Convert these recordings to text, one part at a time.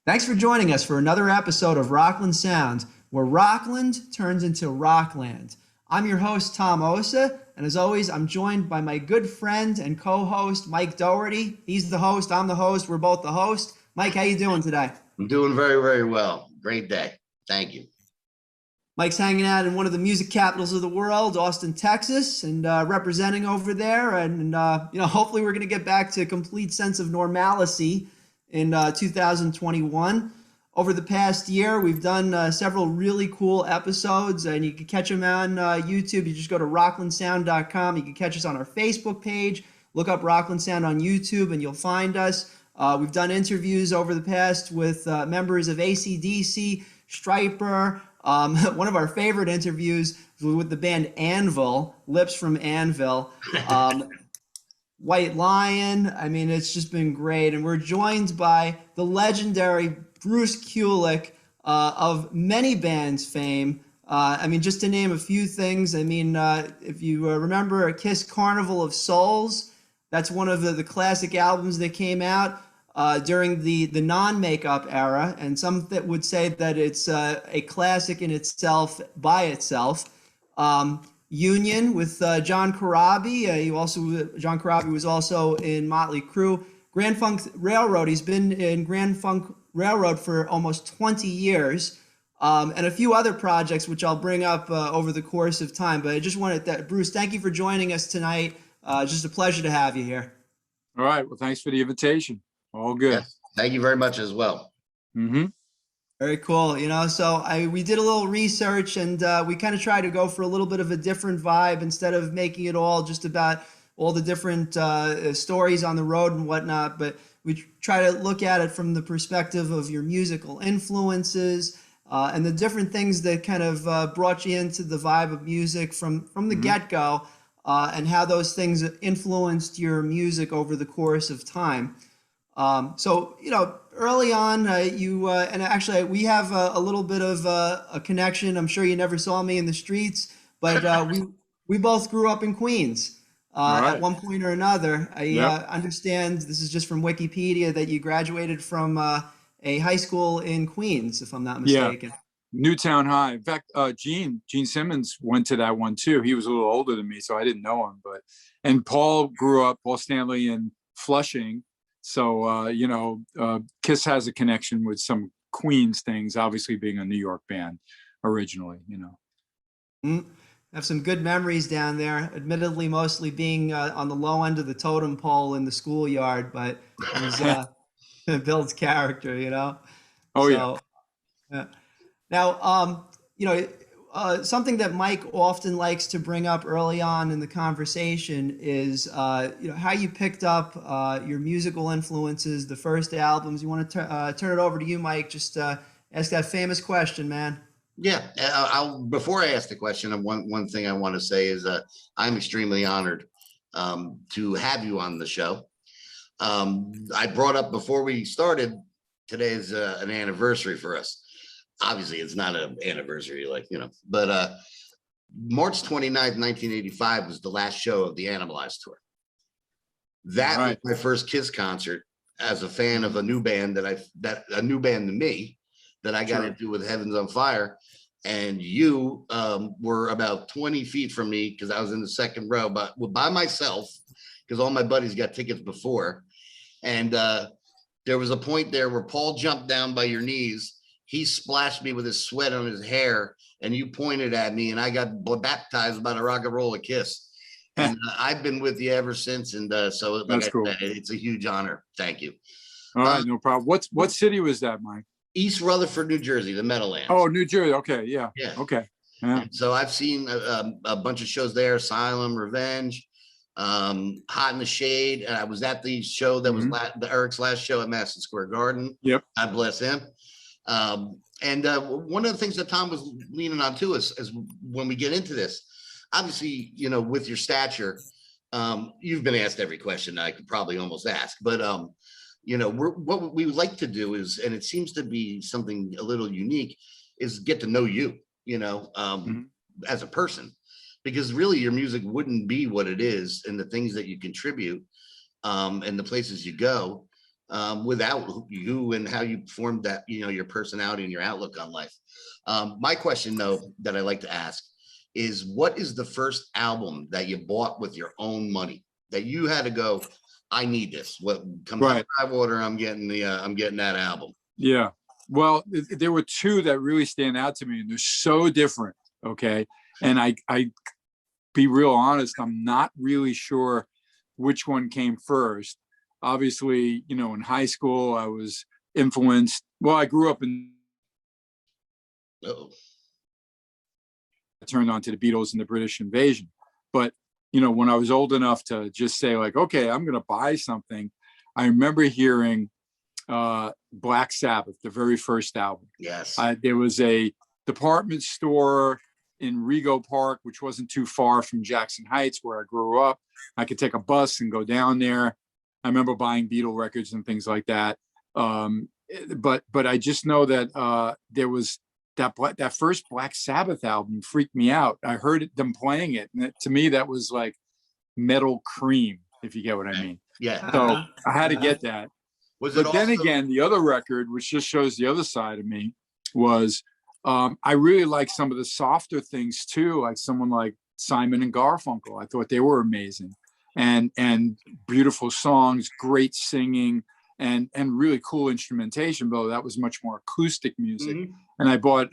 Thanks for joining us for another episode of Rockland Sound, where Rockland turns into Rockland. I'm your host, Tom Osa, and as always, I'm joined by my good friend and co-host, Mike Doherty. He's the host, I'm the host, we're both the host. Mike, how you doing today? I'm doing very, very well. Great day. Thank you. Mike's hanging out in one of the music capitals of the world, Austin, Texas, and representing over there. And hopefully we're going to get back to a complete sense of normalcy in 2021. Over the past year, we've done several really cool episodes, and you can catch them on YouTube. You just go to RocklandSound.com. You can catch us on our Facebook page. Look up Rockland Sound on YouTube, and you'll find us. We've done interviews over the past with members of AC/DC, Striper. One of our favorite interviews was with the band Anvil, Lips from Anvil. White Lion. I mean, it's just been great. And we're joined by the legendary Bruce Kulick of many bands fame. Just to name a few things, if you remember Kiss Carnival of Souls, that's one of the classic albums that came out during the non-makeup era. And some that would say that it's a classic in itself, by itself. Union with John Corabi. John Corabi was also in Motley Crue. Grand Funk Railroad. He's been in Grand Funk Railroad for almost 20 years, and a few other projects which I'll bring up over the course of time. But I just wanted that, Bruce. Thank you for joining us tonight. Just a pleasure to have you here. All right. Well, thanks for the invitation. All good. Yes, thank you very much as well. Mm-hmm. Very cool. We did a little research, and we kind of tried to go for a little bit of a different vibe instead of making it all just about all the different stories on the road and whatnot. But we try to look at it from the perspective of your musical influences and the different things that kind of brought you into the vibe of music from the get-go, and how those things influenced your music over the course of time. Early on, and actually we have a little bit of a connection. I'm sure you never saw me in the streets, but we both grew up in Queens Right. at one point or another. I understand, this is just from Wikipedia, that you graduated from a high school in Queens, if I'm not mistaken. Yeah. Newtown High. In fact, Gene Simmons went to that one too. He was a little older than me, so I didn't know him. And Paul Stanley in Flushing. So, Kiss has a connection with some Queens things, obviously being a New York band originally, I have some good memories down there, admittedly mostly being on the low end of the totem pole in the schoolyard, but it builds character, Oh, so, yeah. Now, something that Mike often likes to bring up early on in the conversation is, how you picked up your musical influences, the first albums. You want to turn it over to you, Mike. Just ask that famous question, man. Yeah, before I ask the question, one thing I want to say is I'm extremely honored to have you on the show. I brought up before we started, today is an anniversary for us. Obviously, it's not an anniversary, but March 29th, 1985 was the last show of the Animalize tour. That was my first Kiss concert as a fan of a new band a new band to me that I got into with Heaven's on Fire. And you were about 20 feet from me because I was in the second row, but by myself because all my buddies got tickets before. And there was a point there where Paul jumped down by your knees. He splashed me with his sweat on his hair, and you pointed at me, and I got baptized by the Rock and Roll Kiss. And I've been with you ever since. And so that's cool. It's a huge honor. Thank you. All right, no problem. What city was that, Mike? East Rutherford, New Jersey, the Meadowlands. Oh, New Jersey. Okay, yeah. Okay. Yeah. So I've seen a bunch of shows there: Asylum, Revenge, Hot in the Shade. And I was at the show that was Eric's last show at Madison Square Garden. Yep. God bless him. And one of the things that Tom was leaning on too is when we get into this, obviously, with your stature, you've been asked every question I could probably almost ask, but what we would like to do is, and it seems to be something a little unique, is get to know you, as a person, because really your music wouldn't be what it is and the things that you contribute, and the places you go, without you and how you formed that, your personality and your outlook on life. My question, though, that I like to ask is, what is the first album that you bought with your own money that you had to go, I need this? What comes out of high water, I'm getting that album. Yeah. Well, there were two that really stand out to me, and they're so different. Okay. And I be real honest, I'm not really sure which one came first. Obviously, in high school, I was influenced. Well, I grew up in. I turned on to the Beatles and the British Invasion. But, when I was old enough to just say, like, okay, I'm going to buy something, I remember hearing Black Sabbath, the very first album. Yes. There was a department store in Rego Park, which wasn't too far from Jackson Heights, where I grew up. I could take a bus and go down there. I remember buying Beatle records and things like that. But I just know that there was that first Black Sabbath album freaked me out. I heard them playing it, and to me that was like metal cream, if you get what I mean. Yeah. So I had to get that. But then again, the other record, which just shows the other side of me, was I really like some of the softer things too, like someone like Simon and Garfunkel. I thought they were amazing, and beautiful songs, great singing, and really cool instrumentation. Though that was much more acoustic music. Mm-hmm. And I bought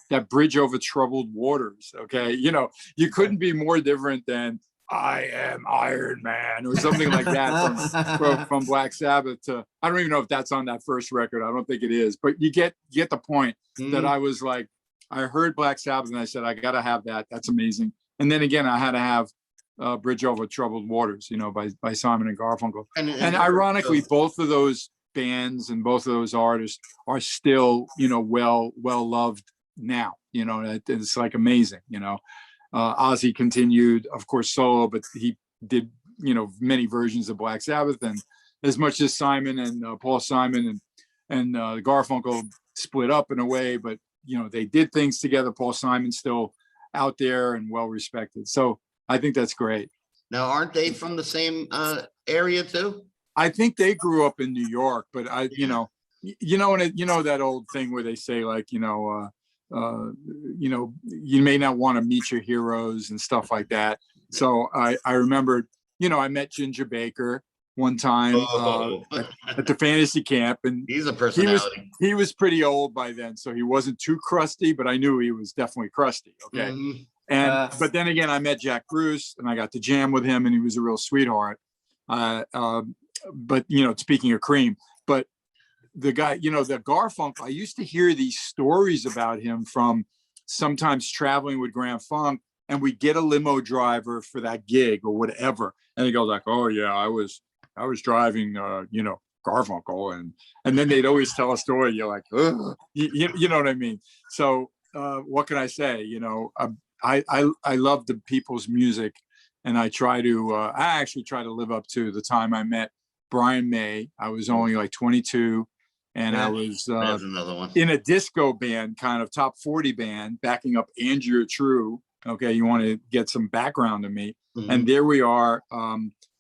that Bridge Over Troubled Waters. Okay, you couldn't be more different than I Am Iron Man or something like that from Black Sabbath. I don't even know if that's on that first record. I don't think it is, but you get the point. Mm-hmm. That I was like, I heard Black Sabbath and I said, I got to have that. That's amazing. And then again, I had to have Bridge Over Troubled Waters, by Simon and Garfunkel. And ironically, both of those bands and both of those artists are still, well loved now. It's like amazing. Ozzy continued, of course, solo, but he did, many versions of Black Sabbath. And as much as Simon and Paul Simon and Garfunkel split up in a way, but, they did things together. Paul Simon's still out there and well respected. So I think that's great. Now, aren't they from the same area too? I think they grew up in New York, but that old thing where they say, like, you may not want to meet your heroes and stuff like that. So I remember, I met Ginger Baker one time at the fantasy camp, and he's a personality. He was pretty old by then, so he wasn't too crusty, but I knew he was definitely crusty. Okay. Mm-hmm. And but then again, I met Jack Bruce and I got to jam with him, and he was a real sweetheart. But speaking of cream, but the guy, the Garfunkel, I used to hear these stories about him from sometimes traveling with Grand Funk, and we get a limo driver for that gig or whatever, and he goes like, "Oh yeah, I was driving, Garfunkel," and then they'd always tell a story. You're like, ugh. You know what I mean? So what can I say? I love the people's music, and I actually try to live up to the time I met Brian May. I was only like 22, and I was in a disco band, kind of top 40 band, backing up Andrea True. Okay, you want to get some background on me. Mm-hmm. And there we are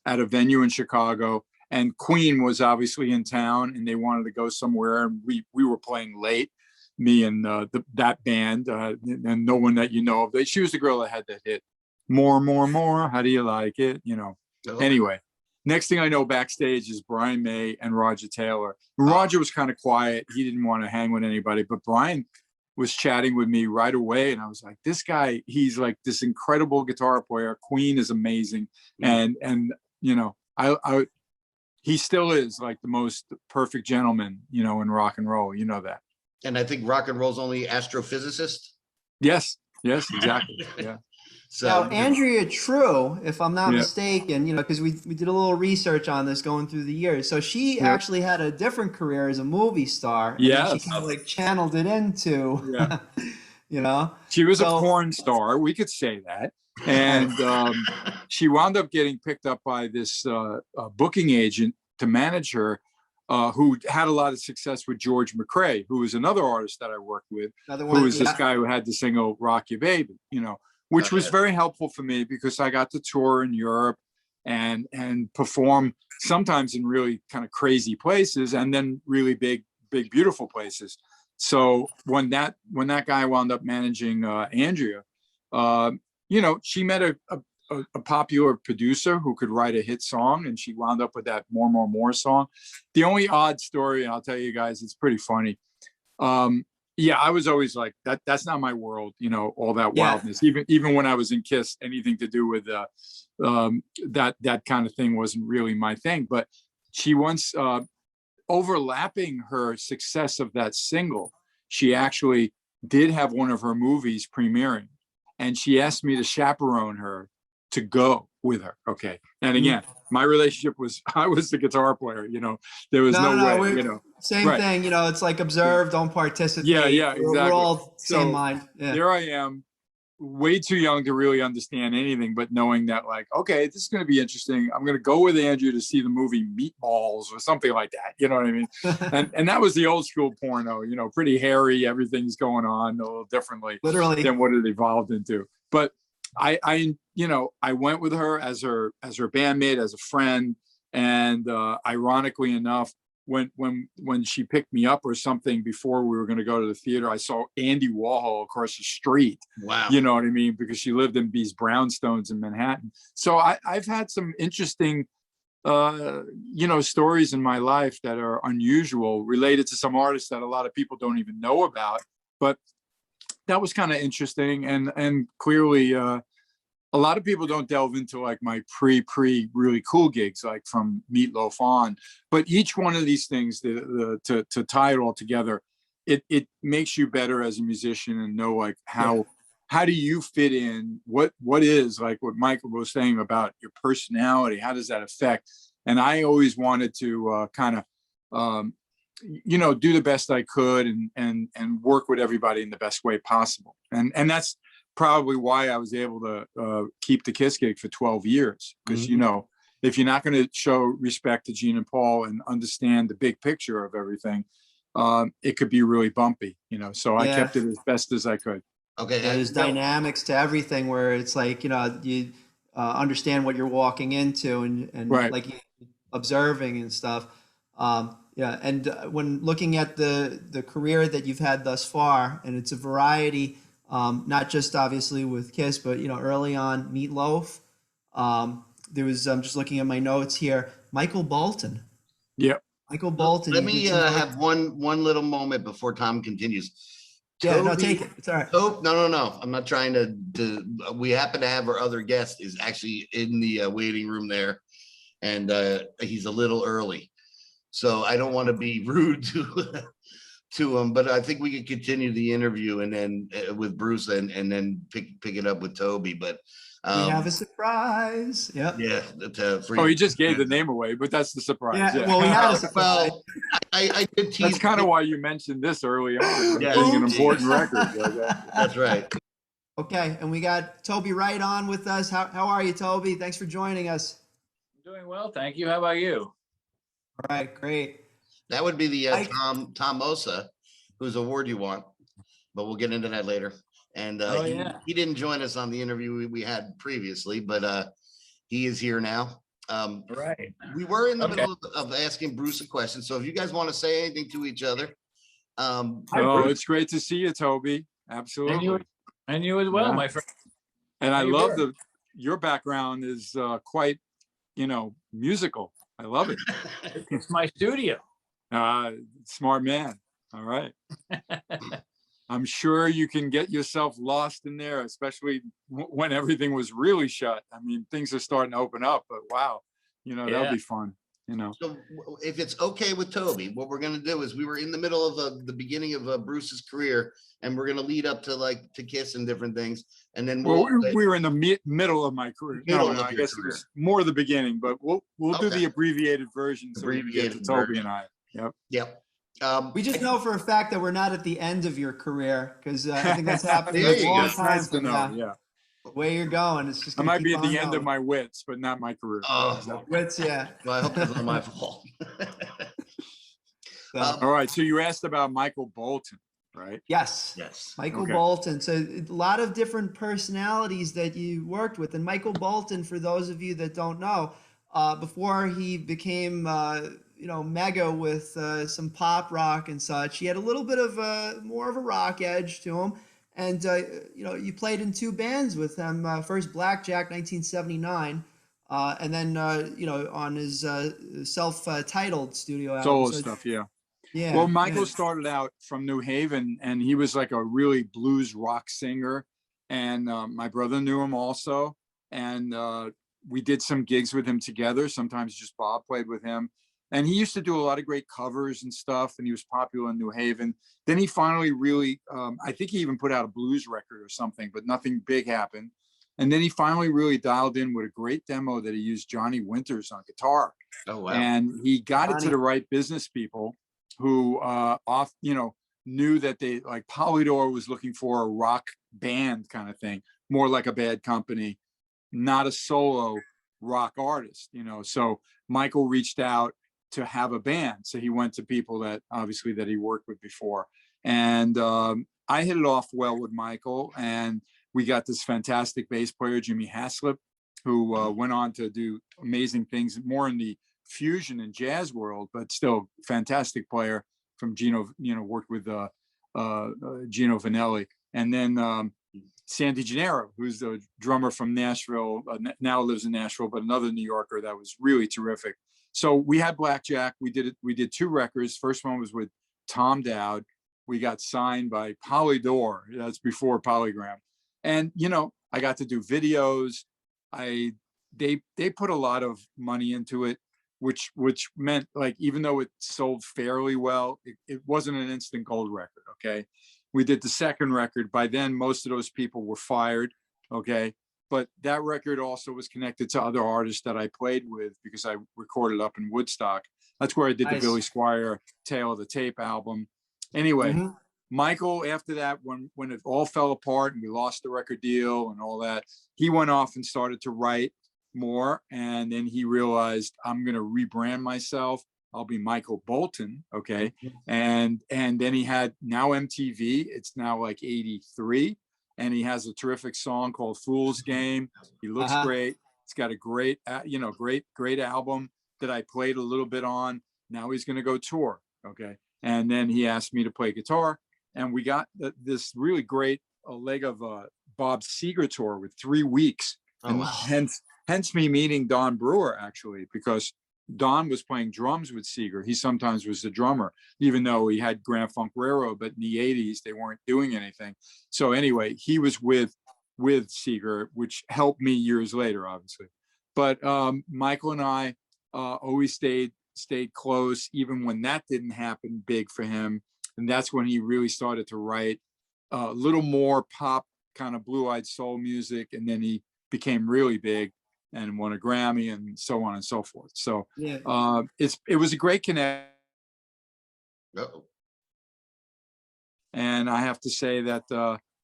at a venue in Chicago, and Queen was obviously in town, and they wanted to go somewhere, and we were playing late, me and that band, and no one that of. She was the girl that had that hit, More, how do you like it? Anyway, next thing I know, backstage is Brian May and Roger Taylor. Roger was kind of quiet. He didn't want to hang with anybody, but Brian was chatting with me right away. And I was like, this guy, he's like this incredible guitar player. Queen is amazing. And he still is like the most perfect gentleman, in rock and roll, that. And I think rock and roll's only astrophysicist. Yes, exactly. Yeah. So now, Andrea True, if I'm not mistaken, because we did a little research on this going through the years. So she actually had a different career as a movie star. Yeah. She kind of like channeled it into, She was a porn star. We could say that. And she wound up getting picked up by this booking agent to manage her, who had a lot of success with George McRae, who was another artist that I worked with, who was this guy who had the single Rock You Baby, which was very helpful for me because I got to tour in Europe and perform sometimes in really kind of crazy places, and then really big, beautiful places. So when that guy wound up managing Andrea, she met a popular producer who could write a hit song, and she wound up with that More song. The only odd story, and I'll tell you guys, it's pretty funny. Yeah, I was always like that. That's not my world, all that wildness. Even when I was in Kiss, anything to do with that kind of thing wasn't really my thing. But she once, overlapping her success of that single, she actually did have one of her movies premiering, and she asked me to chaperone her to go with her. Okay, and again, my relationship was, I was the guitar player. There was no way. Same thing. It's like observe, don't participate. Yeah, exactly. We're all same mind. Yeah. There I am, way too young to really understand anything, but knowing that, like, okay, this is going to be interesting. I'm going to go with Andrew to see the movie Meatballs or something like that. You know what I mean? and that was the old school porno. Pretty hairy. Everything's going on a little differently, literally, than what it evolved into. But I went with her as her bandmate, as a friend, and ironically enough, when she picked me up or something before we were going to go to the theater, I saw Andy Warhol across the street. Wow. You know what I mean? Because she lived in these brownstones in Manhattan. So I've had some interesting, stories in my life that are unusual, related to some artists that a lot of people don't even know about. But that was kind of interesting. And clearly, a lot of people don't delve into like my pre really cool gigs, like from Meatloaf on. But each one of these things, to tie it all together, it makes you better as a musician, and know like how do you fit in? What is, like what Michael was saying about your personality? How does that affect? And I always wanted to kind of do the best I could, and work with everybody in the best way possible. And that's probably why I was able to keep the Kiss gig for 12 years. Because, if you're not going to show respect to Gene and Paul and understand the big picture of everything, it could be really bumpy, so I kept it as best as I could. Okay. There's dynamics to everything where it's like, you understand what you're walking into, and right. like observing and stuff. And when looking at the career that you've had thus far, and it's a variety, not just obviously with Kiss, but early on Meatloaf. There was, I'm just looking at my notes here, Michael Bolton. Yep. Michael Bolton. Let me have one little moment before Tom continues. Yeah, no, take it. It's all right. No. I'm not trying to. We happen to have our other guest is actually in the waiting room there, and he's a little early, so I don't want to be rude to him, but I think we could continue the interview and then with Bruce and then pick it up with Toby. But we have a surprise. Yep. Yeah. He just gave the name away, but that's the surprise. Yeah. Well, we had a surprise. Well, I did tease. That's kind of why you mentioned this early on. Yeah, being an important record. That's right. Okay, and we got Toby Wright on with us. How are you, Toby? Thanks for joining us. I'm doing well, thank you. How about you? All right, great. That would be the Tom Mosa, whose award you want, but we'll get into that later. And he didn't join us on the interview we had previously, but he is here now. Right. We were in the middle of asking Bruce a question, so if you guys want to say anything to each other. It's great to see you, Toby. Absolutely. And you as well, my friend. And I love your background is quite, musical. I love it. It's my studio. Smart man. All right. I'm sure you can get yourself lost in there, especially when everything was really shut. I mean, things are starting to open up, but wow, that'll be fun. So if it's okay with Toby, what we're going to do is we were in the middle of the beginning of Bruce's career, and we're going to lead up to Kiss and different things. And then we were in the middle of my career. I guess it was more the beginning, but we'll do the abbreviated version so we can get to Toby and I. Yep. We just know for a fact that we're not at the end of your career, because I think that's happening a long time. Nice to know. Yeah. The way you're going, it's just. I might be at the end of my wits, but not my career. Wits, yeah. Well, I hope that's not my fault. All right. So you asked about Michael Bolton. right? Yes. Yes. Michael Okay. Bolton. So a lot of different personalities that you worked with. And Michael Bolton, for those of you that don't know, before he became, mega with some pop rock and such, he had a little bit of more of a rock edge to him. And, you played in two bands with him. First Blackjack, 1979. And then, on his self-titled studio album. Solo So, stuff, yeah. yeah. Well, Michael Yeah. started out from New Haven, and he was like a really blues rock singer. And my brother knew him also, and we did some gigs with him together. Sometimes just Bob played with him, and he used to do a lot of great covers and stuff. And he was popular in New Haven. Then he finally really, I think he even put out a blues record or something, but nothing big happened. And then he finally really dialed in with a great demo that he used Johnny Winters on guitar, Oh, wow. and he got it to Johnny. the right business people who knew that they, like, Polydor was looking for a rock band kind of thing, more like a Bad Company, not a solo rock artist, So Michael reached out to have a band. So he went to people that obviously that he worked with before. And I hit it off well with Michael, and we got this fantastic bass player, Jimmy Haslip, who went on to do amazing things more in the fusion and jazz world, but still fantastic player from Gino, worked with Gino Vanelli. And then Sandy Gennaro, who's the drummer from Nashville, now lives in Nashville, but another New Yorker that was really terrific. So we had Blackjack. We did two records. First one was with Tom Dowd. We got signed by Polydor. That's before Polygram. And, I got to do videos. They put a lot of money into it, which meant, like, even though it sold fairly well, it wasn't an instant gold record. Okay. We did the second record. By then, most of those people were fired. Okay. But that record also was connected to other artists that I played with because I recorded up in Woodstock. That's where I did the Nice. Billy Squier Tale of the Tape album. Anyway, Mhm. Michael, after that, when it all fell apart and we lost the record deal and all that, he went off and started to write more. And then he realized, I'm going to rebrand myself. I'll be Michael Bolton. Okay. And then he had now MTV. It's now like 83. And he has a terrific song called Fool's Game. He looks great. It's got a great, great album that I played a little bit on. Now he's going to go tour. Okay. And then he asked me to play guitar. And we got this really great leg of a Bob Seger tour with 3 weeks. Oh, And wow. hence me meeting Don Brewer, actually, because Don was playing drums with Seger. He sometimes was the drummer, even though he had Grand Funk Railroad, but in the 80s, they weren't doing anything. So anyway, he was with Seger, which helped me years later, obviously. But Michael and I always stayed close, even when that didn't happen big for him. And that's when he really started to write a little more pop, kind of blue-eyed soul music. And then he became really big and won a Grammy and so on and so forth. So Yeah. it was a great connect. Uh-oh. And I have to say that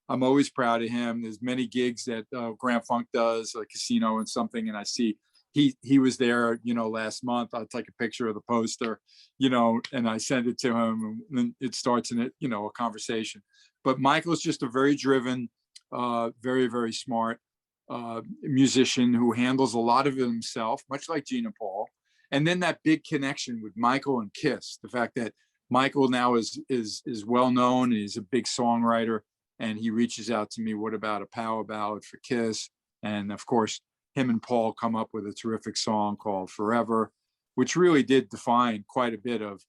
I'm always proud of him. There's many gigs that Grand Funk does, like Casino and something, and I see he was there, last month. I'll take a picture of the poster, and I send it to him, and then it starts in a conversation. But Michael's just a very driven, very, very smart musician who handles a lot of it himself, much like Gina Paul. And then that big connection with Michael and Kiss, the fact that Michael now is well known. He's a big songwriter, and he reaches out to me. What about a power ballad for Kiss? And of course, him and Paul come up with a terrific song called Forever, which really did define quite a bit of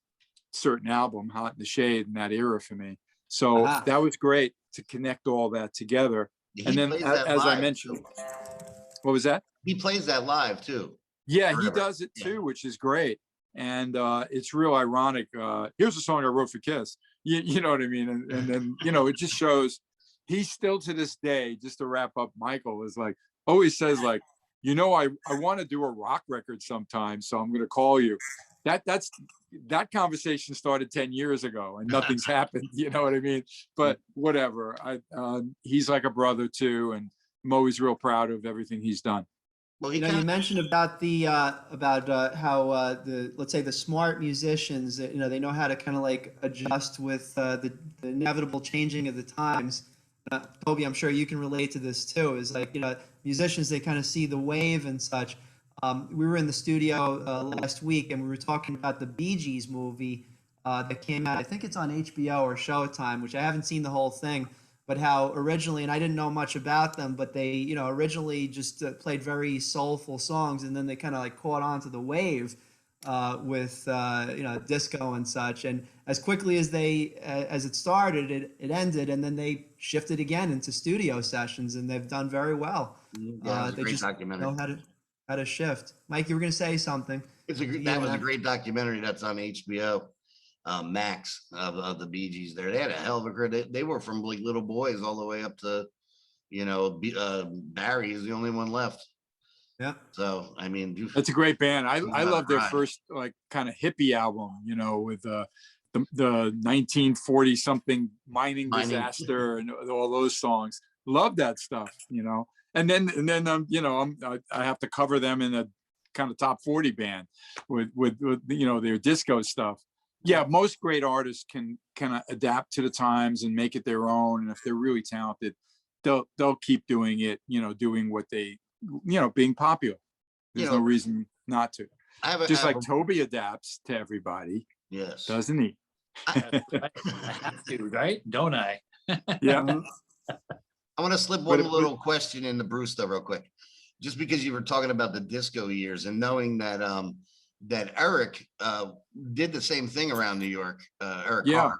certain album, Hot in the Shade, in that era for me. So that was great to connect all that together. And then, as I mentioned, what was that? He plays that live too. Yeah, Forever. he does it too, which is great. And it's real ironic. Here's a song I wrote for Kiss. You know what I mean? And then, it just shows he's still to this day, just to wrap up, Michael is like, always says like, I want to do a rock record sometime, so I'm going to call you. That conversation started 10 years ago and nothing's happened. You know what I mean? But whatever. He's like a brother too. And I'm always real proud of everything he's done. Well, You know, you mentioned about the how let's say the smart musicians, you know, they know how to kind of like adjust with the inevitable changing of the times. Toby, I'm sure you can relate to this too. Is like, you know, musicians, they kind of see the wave and such. We were in the studio last week and we were talking about the Bee Gees movie that came out. I think it's on HBO or Showtime, which I haven't seen the whole thing. But how originally, and I didn't know much about them, but they, you know, originally just played very soulful songs, and then they kind of like caught on to the wave with you know, disco and such. And as quickly as as it started, it ended, and then they shifted again into studio sessions, and they've done very well. Yeah, it was a They great just documentary. know how to shift. Mike, you were going to say something. That was a great documentary that's on HBO Max of the Bee Gees. There, they had a hell of a great. They were from like little boys all the way up to, you know, Barry is the only one left. Yeah. So I mean, That's a great band. I love their ride. first like kind of hippie album, you know, with the 1940 something mining disaster and all those songs. Love that stuff, you know. And then you know, I have to cover them in a kind of top 40 band with you know, their disco stuff. Yeah, most great artists can kind of adapt to the times and make it their own. And if they're really talented, they'll keep doing it, you know, doing what they, you know, being popular. There's no reason not to. Just like Toby adapts to everybody. Yes. Doesn't he? I have to, right? Don't I? Yeah. I want to slip one little question into Bruce though, real quick. Just because you were talking about the disco years and knowing that that Eric did the same thing around New York, Eric Carr,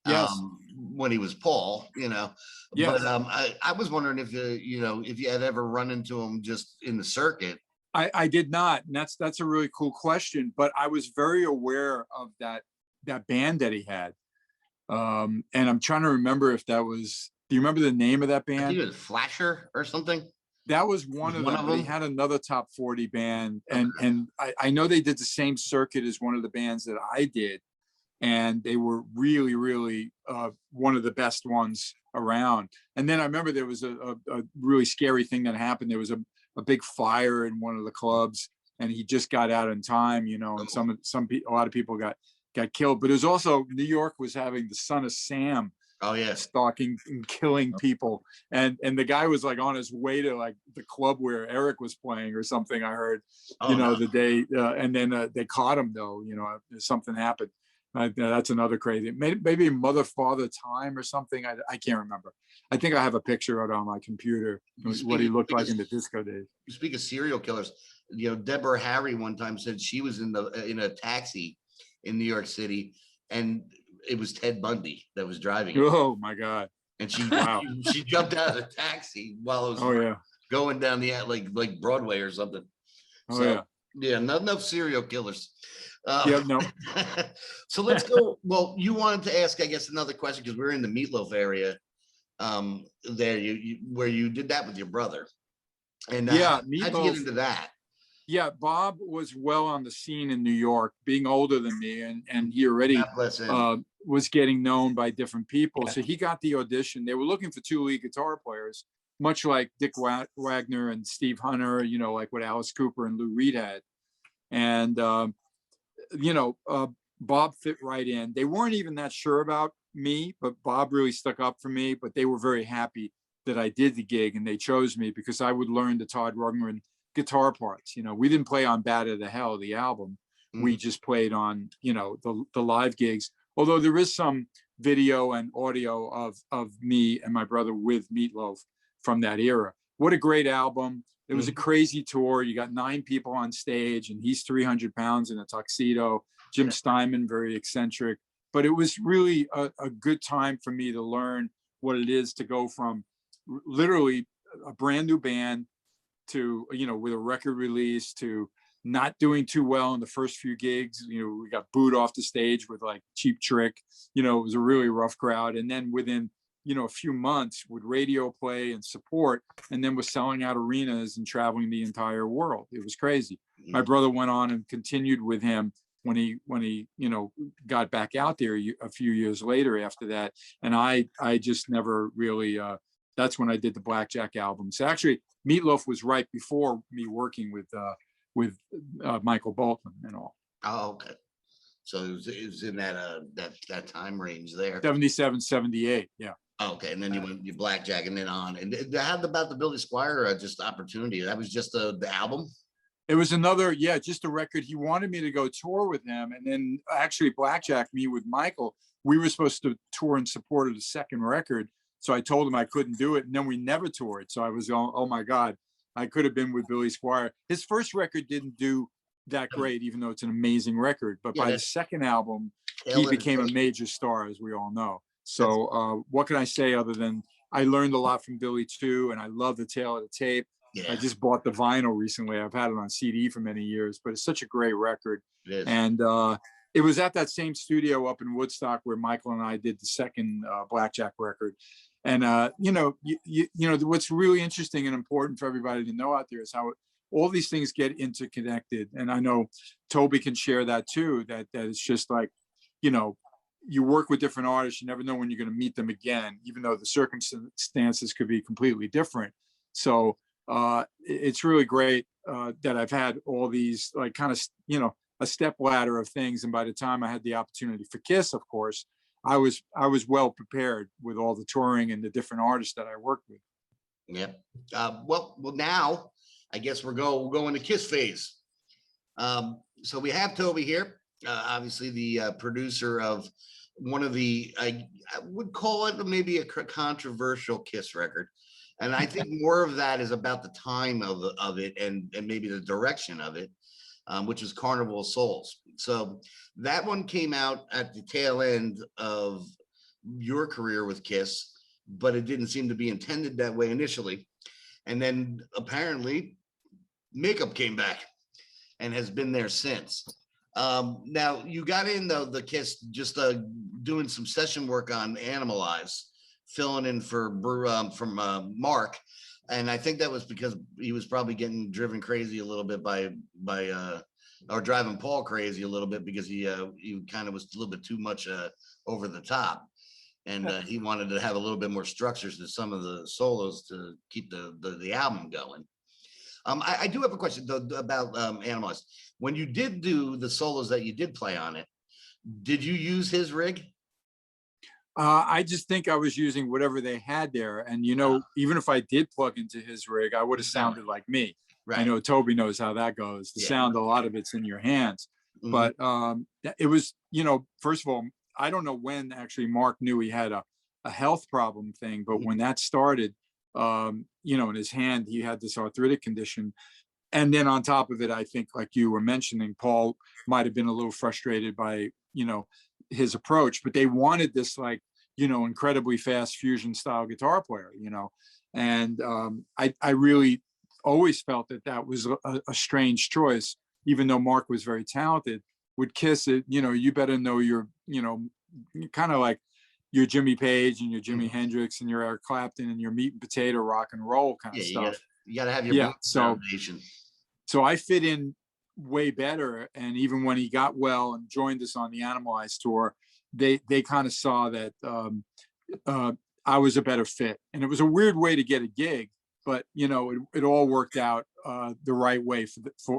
yes, when he was Paul, you know. Yes. But I was wondering if you know, if you had ever run into him just in the circuit. I did not, and that's a really cool question. But I was very aware of that band that he had, and I'm trying to remember if that was. Do you remember the name of that band? I think it was Flasher or something. That was one of them. But he had another top 40 band, and I know they did the same circuit as one of the bands that I did, and they were really, really one of the best ones around. And then I remember there was a really scary thing that happened. There was a big fire in one of the clubs, and he just got out in time, you know. And a lot of people got killed. But it was also New York was having the Son of Sam. Oh yeah, stalking and killing people, and the guy was like on his way to like the club where Eric was playing or something. I heard, you know, the day, and then they caught him though. You know, something happened. That's another crazy. Maybe Mother Father Time or something. I can't remember. I think I have a picture of it on my computer. What he looked like in the disco days. You speak of serial killers. You know, Deborah Harry one time said she was in a taxi in New York City, and it was Ted Bundy that was driving it. Oh my God. And she jumped out of the taxi while it was going down the like Broadway or something. Enough serial killers. No. So let's go. Well, you wanted to ask, I guess, another question because we're in the Meatloaf area. There where you did that with your brother. And how'd you get into that? Yeah, Bob was well on the scene in New York, being older than me, and he already was getting known by different people. So he got the audition. They were looking for two lead guitar players, much like Dick Wagner and Steve Hunter, you know, like what Alice Cooper and Lou Reed had. And, you know, Bob fit right in. They weren't even that sure about me, but Bob really stuck up for me. But they were very happy that I did the gig, and they chose me because I would learn the Todd Rundgren guitar parts. You know, we didn't play on Bad of the Hell, the album. We just played on, you know, the live gigs. Although there is some video and audio of me and my brother with Meatloaf from that era. What a great album. It was a crazy tour. You got 9 people on stage, and he's 300 pounds in a tuxedo. Jim Steinman, very eccentric. But it was really a good time for me to learn what it is to go from literally a brand new band to, you know, with a record release, to not doing too well in the first few gigs. You know, we got booed off the stage with like Cheap Trick. You know, it was a really rough crowd. And then within, you know, a few months with radio play and support, and then was selling out arenas and traveling the entire world. It was crazy. My brother went on and continued with him when he, you know, got back out there a few years later after that. And I just never really that's when I did the Blackjack album. So actually, Meatloaf was right before me working with Michael Bolton and all. Oh, okay. So it was in that time range there. 77, 78. Yeah. Oh, okay, and then you went you Blackjack and then on. And how about the Billy Squier just opportunity? That was just the album. It was another, yeah, just a record. He wanted me to go tour with him, and then actually Blackjack, me with Michael, we were supposed to tour in support of the second record. So I told him I couldn't do it, and then we never toured. So I was, oh my God, I could have been with Billy Squier. His first record didn't do that great, even though it's an amazing record. But by the second album, he became a major star, as we all know. So what can I say other than I learned a lot from Billy too, and I love the Tale of the Tape. Yeah. I just bought the vinyl recently. I've had it on CD for many years, but it's such a great record. It is. And it was at that same studio up in Woodstock where Michael and I did the second Blackjack record. And you know, what's really interesting and important for everybody to know out there is how all these things get interconnected. And I know Toby can share that too. That it's just like, you know, you work with different artists. You never know when you're going to meet them again, even though the circumstances could be completely different. So it's really great that I've had all these like kind of, you know, a step ladder of things. And by the time I had the opportunity for Kiss, of course, I was well prepared with all the touring and the different artists that I worked with. Yep. Well, now I guess we'll go into Kiss phase. So we have Toby here, obviously the producer of one of the, I would call it maybe a controversial Kiss record. And I think more of that is about the time of it and maybe the direction of it, which is Carnival of Souls. So that one came out at the tail end of your career with Kiss, but it didn't seem to be intended that way initially. And then apparently Makeup came back and has been there since. Now you got in the Kiss just doing some session work on Animalize, filling in for from Mark, and I think that was because he was probably getting driven crazy a little bit by or driving Paul crazy a little bit because he kind of was a little bit too much over the top, and he wanted to have a little bit more structures to some of the solos to keep the album going. I do have a question though about Animalize. When you did do the solos that you did play on it, did you use his rig? I just think I was using whatever they had there. And, you know, even if I did plug into his rig, I would have sounded like me. Right. I know Toby knows how that goes. The sound, a lot of it's in your hands. Mm-hmm. But it was, you know, first of all, I don't know when actually Mark knew he had a health problem thing. But when that started, you know, in his hand, he had this arthritic condition. And then on top of it, I think, like you were mentioning, Paul might have been a little frustrated by, you know, his approach, but they wanted this like, you know, incredibly fast fusion style guitar player, you know, and I really always felt that was a strange choice, even though Mark was very talented. With Kiss, it, you know, you better know your, you know, kind of like your Jimmy Page and your Jimi Hendrix and your Eric Clapton and your meat and potato rock and roll kind of stuff. You gotta have your foundation. So I fit in way better. And even when he got well and joined us on the Animalize tour, they kind of saw that I was a better fit. And it was a weird way to get a gig, but you know, it all worked out the right way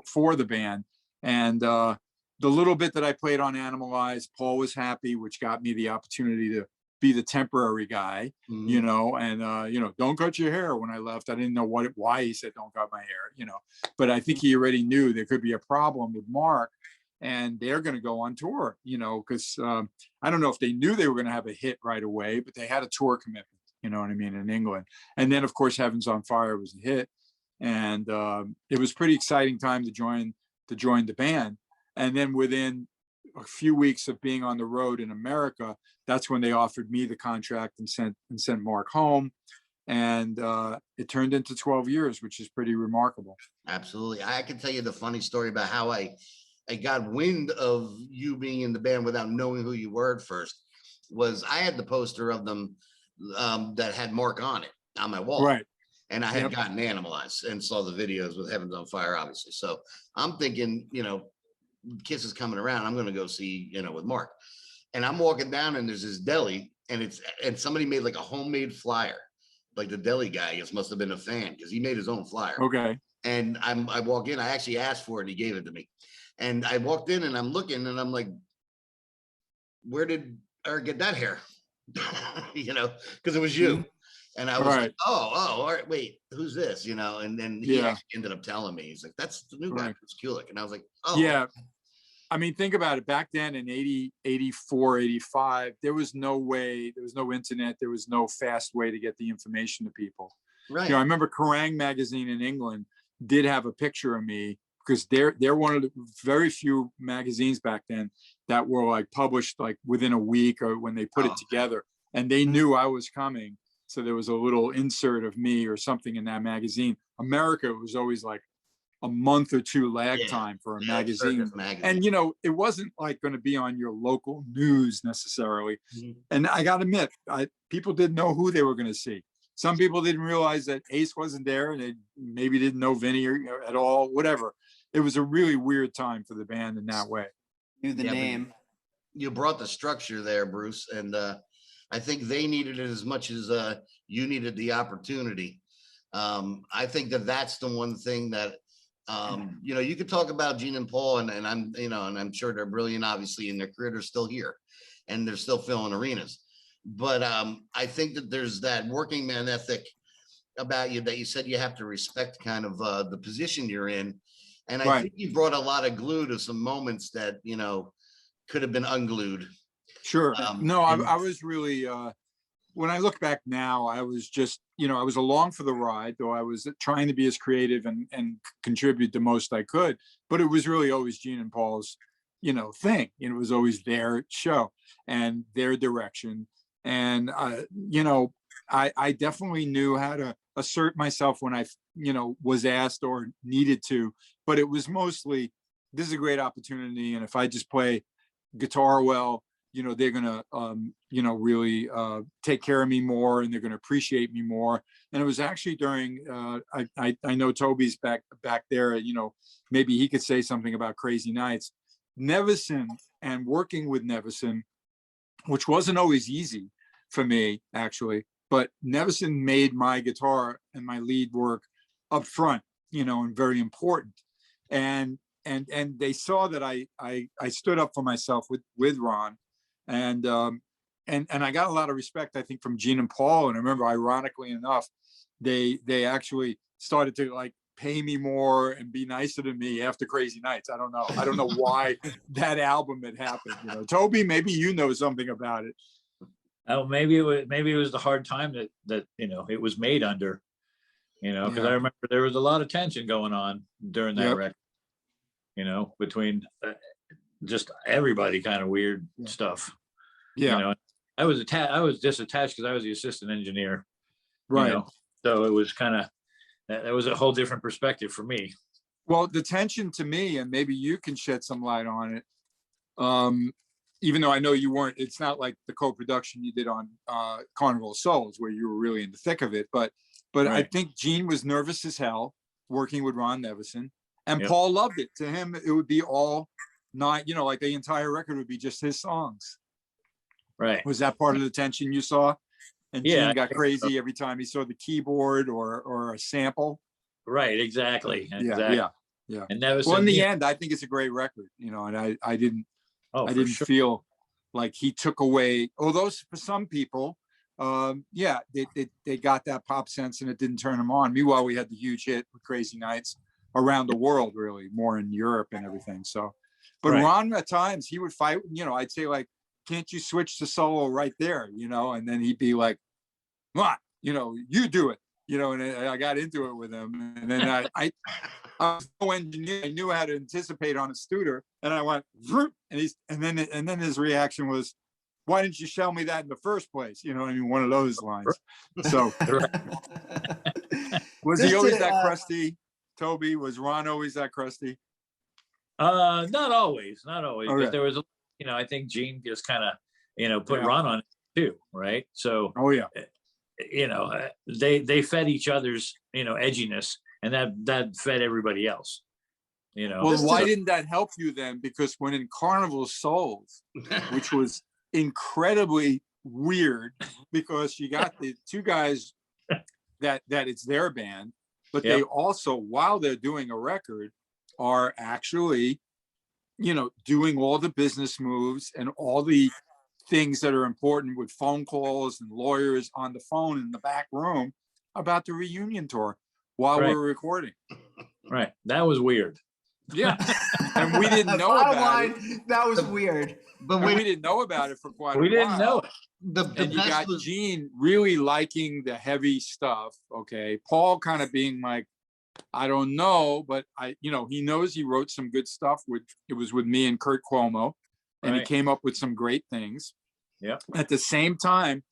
for the band. And the little bit that I played on Animalize, Paul was happy, which got me the opportunity to be the temporary guy, you know, and, you know, don't cut your hair. When I left, I didn't know why he said, don't cut my hair, you know, but I think he already knew there could be a problem with Mark and they're going to go on tour, you know, because I don't know if they knew they were going to have a hit right away, but they had a tour commitment, you know what I mean, in England. And then of course, Heaven's on Fire was a hit. And it was pretty exciting time to join the band. And then within a few weeks of being on the road in America, that's when they offered me the contract and sent Mark home. And it turned into 12 years, which is pretty remarkable. Absolutely. I can tell you the funny story about how I got wind of you being in the band without knowing who you were at first. Was I had the poster of them that had Mark on it on my wall. Right. And I had gotten Animalized and saw the videos with Heaven's on Fire, obviously. So I'm thinking, you know, Kiss is coming around. I'm going to go see, you know, with Mark. And I'm walking down and there's this deli and somebody made like a homemade flyer, like the deli guy. It must have been a fan because he made his own flyer. Okay. And I walk in, I actually asked for it and he gave it to me. And I walked in and I'm looking and I'm like, where did Eric get that hair? You know, because it was you. And I was like, oh, all right, wait, who's this? You know, and then he actually ended up telling me, he's like, that's the new guy, it's Kulick. And I was like, oh. Yeah. I mean, think about it. Back then in 80, 84, 85, there was no way, there was no internet, there was no fast way to get the information to people. Right. You know, I remember Kerrang magazine in England did have a picture of me because they're one of the very few magazines back then that were like published like within a week or when they put it together, and they knew I was coming. So there was a little insert of me or something in that magazine. America was always like a month or two lag time for a magazine. And, you know, it wasn't like going to be on your local news necessarily. And I got to admit, people didn't know who they were going to see. Some people didn't realize that Ace wasn't there, and they maybe didn't know Vinny at all, whatever. It was a really weird time for the band in that way. Knew the name. You brought the structure there, Bruce, and I think they needed it as much as you needed the opportunity. I think that that's the one thing that, you know, you could talk about Gene and Paul, and I'm, you know, and I'm sure they're brilliant, obviously, in their career. They're still here and they're still filling arenas. But I think that there's that working man ethic about you that you said you have to respect kind of the position you're in. And I think you brought a lot of glue to some moments that, you know, could have been unglued. Sure. No, I was really, when I look back now, I was just, you know, I was along for the ride, though I was trying to be as creative and contribute the most I could. But it was really always Gene and Paul's, you know, thing. You know, it was always their show and their direction. And, you know, I definitely knew how to assert myself when I, you know, was asked or needed to. But it was mostly, this is a great opportunity. And if I just play guitar well, you know, they're going to, you know, really take care of me more, and they're going to appreciate me more. And it was actually during, I know Toby's back there, you know, maybe he could say something about Crazy Nights. Nevison, and working with Nevison, which wasn't always easy for me, actually, but Nevison made my guitar and my lead work up front, you know, and very important. And they saw that I stood up for myself with Ron, and I got a lot of respect, I think, from Gene and Paul. And I remember, ironically enough, they actually started to like pay me more and be nicer to me after Crazy Nights. I don't know why that album had happened. You know, Toby, maybe you know something about it. Oh, maybe it was the hard time that you know it was made under. You know, because I remember there was a lot of tension going on during that record. You know, between just everybody, kind of weird stuff. Yeah, you know, I was disattached because I was the assistant engineer. Right. You know? So it was kind of, that was a whole different perspective for me. Well, the tension to me, and maybe you can shed some light on it, even though I know you weren't, it's not like the co-production you did on Carnival of Souls where you were really in the thick of it, but I think Gene was nervous as hell working with Ron Nevison, and Paul loved it. To him, it would be all not, you know, like the entire record would be just his songs. Right. Was that part of the tension you saw? And Gene got crazy every time he saw the keyboard or a sample. Right, exactly. Yeah. And that was, well, in the end, I think it's a great record, you know, and I didn't feel like he took away, although for some people, they got that pop sense and it didn't turn them on. Meanwhile, we had the huge hit with Crazy Nights around the world, really, more in Europe and everything. So, but Ron, at times, he would fight, you know, I'd say like, can't you switch to solo right there, you know? And then he'd be like, what, you know, you do it, you know, and I got into it with him. And then I was no engineer. I knew how to anticipate on a Studer, and I went, and then his reaction was, why didn't you show me that in the first place? You know, I mean, one of those lines. So was he always that crusty, Toby? Was Ron always that crusty? Not always, Okay. But there was, you know, I think Gene just kind of, you know, put Ron on it too, right? So, you know, they fed each other's, you know, edginess, and that fed everybody else, you know. Well, why didn't that help you then? Because when in Carnival of Souls, which was incredibly weird, because you got the two guys that it's their band, but Yep. they also, while they're doing a record, are actually, doing all the business moves and all the things that are important with phone calls and lawyers on the phone in the back room about the reunion tour while Right. we're recording. Right. That was weird. Yeah. And we didn't know Bottom about line, it. that was weird. But And we wait, didn't know about it for quite a We while. didn't know it. the And you best got was Gene really liking the heavy stuff. Okay. Paul kind of being like, I don't know, but he knows he wrote some good stuff it was with me and Kurt Cuomo, and he Right. came up with some great things. Yep. At the same time,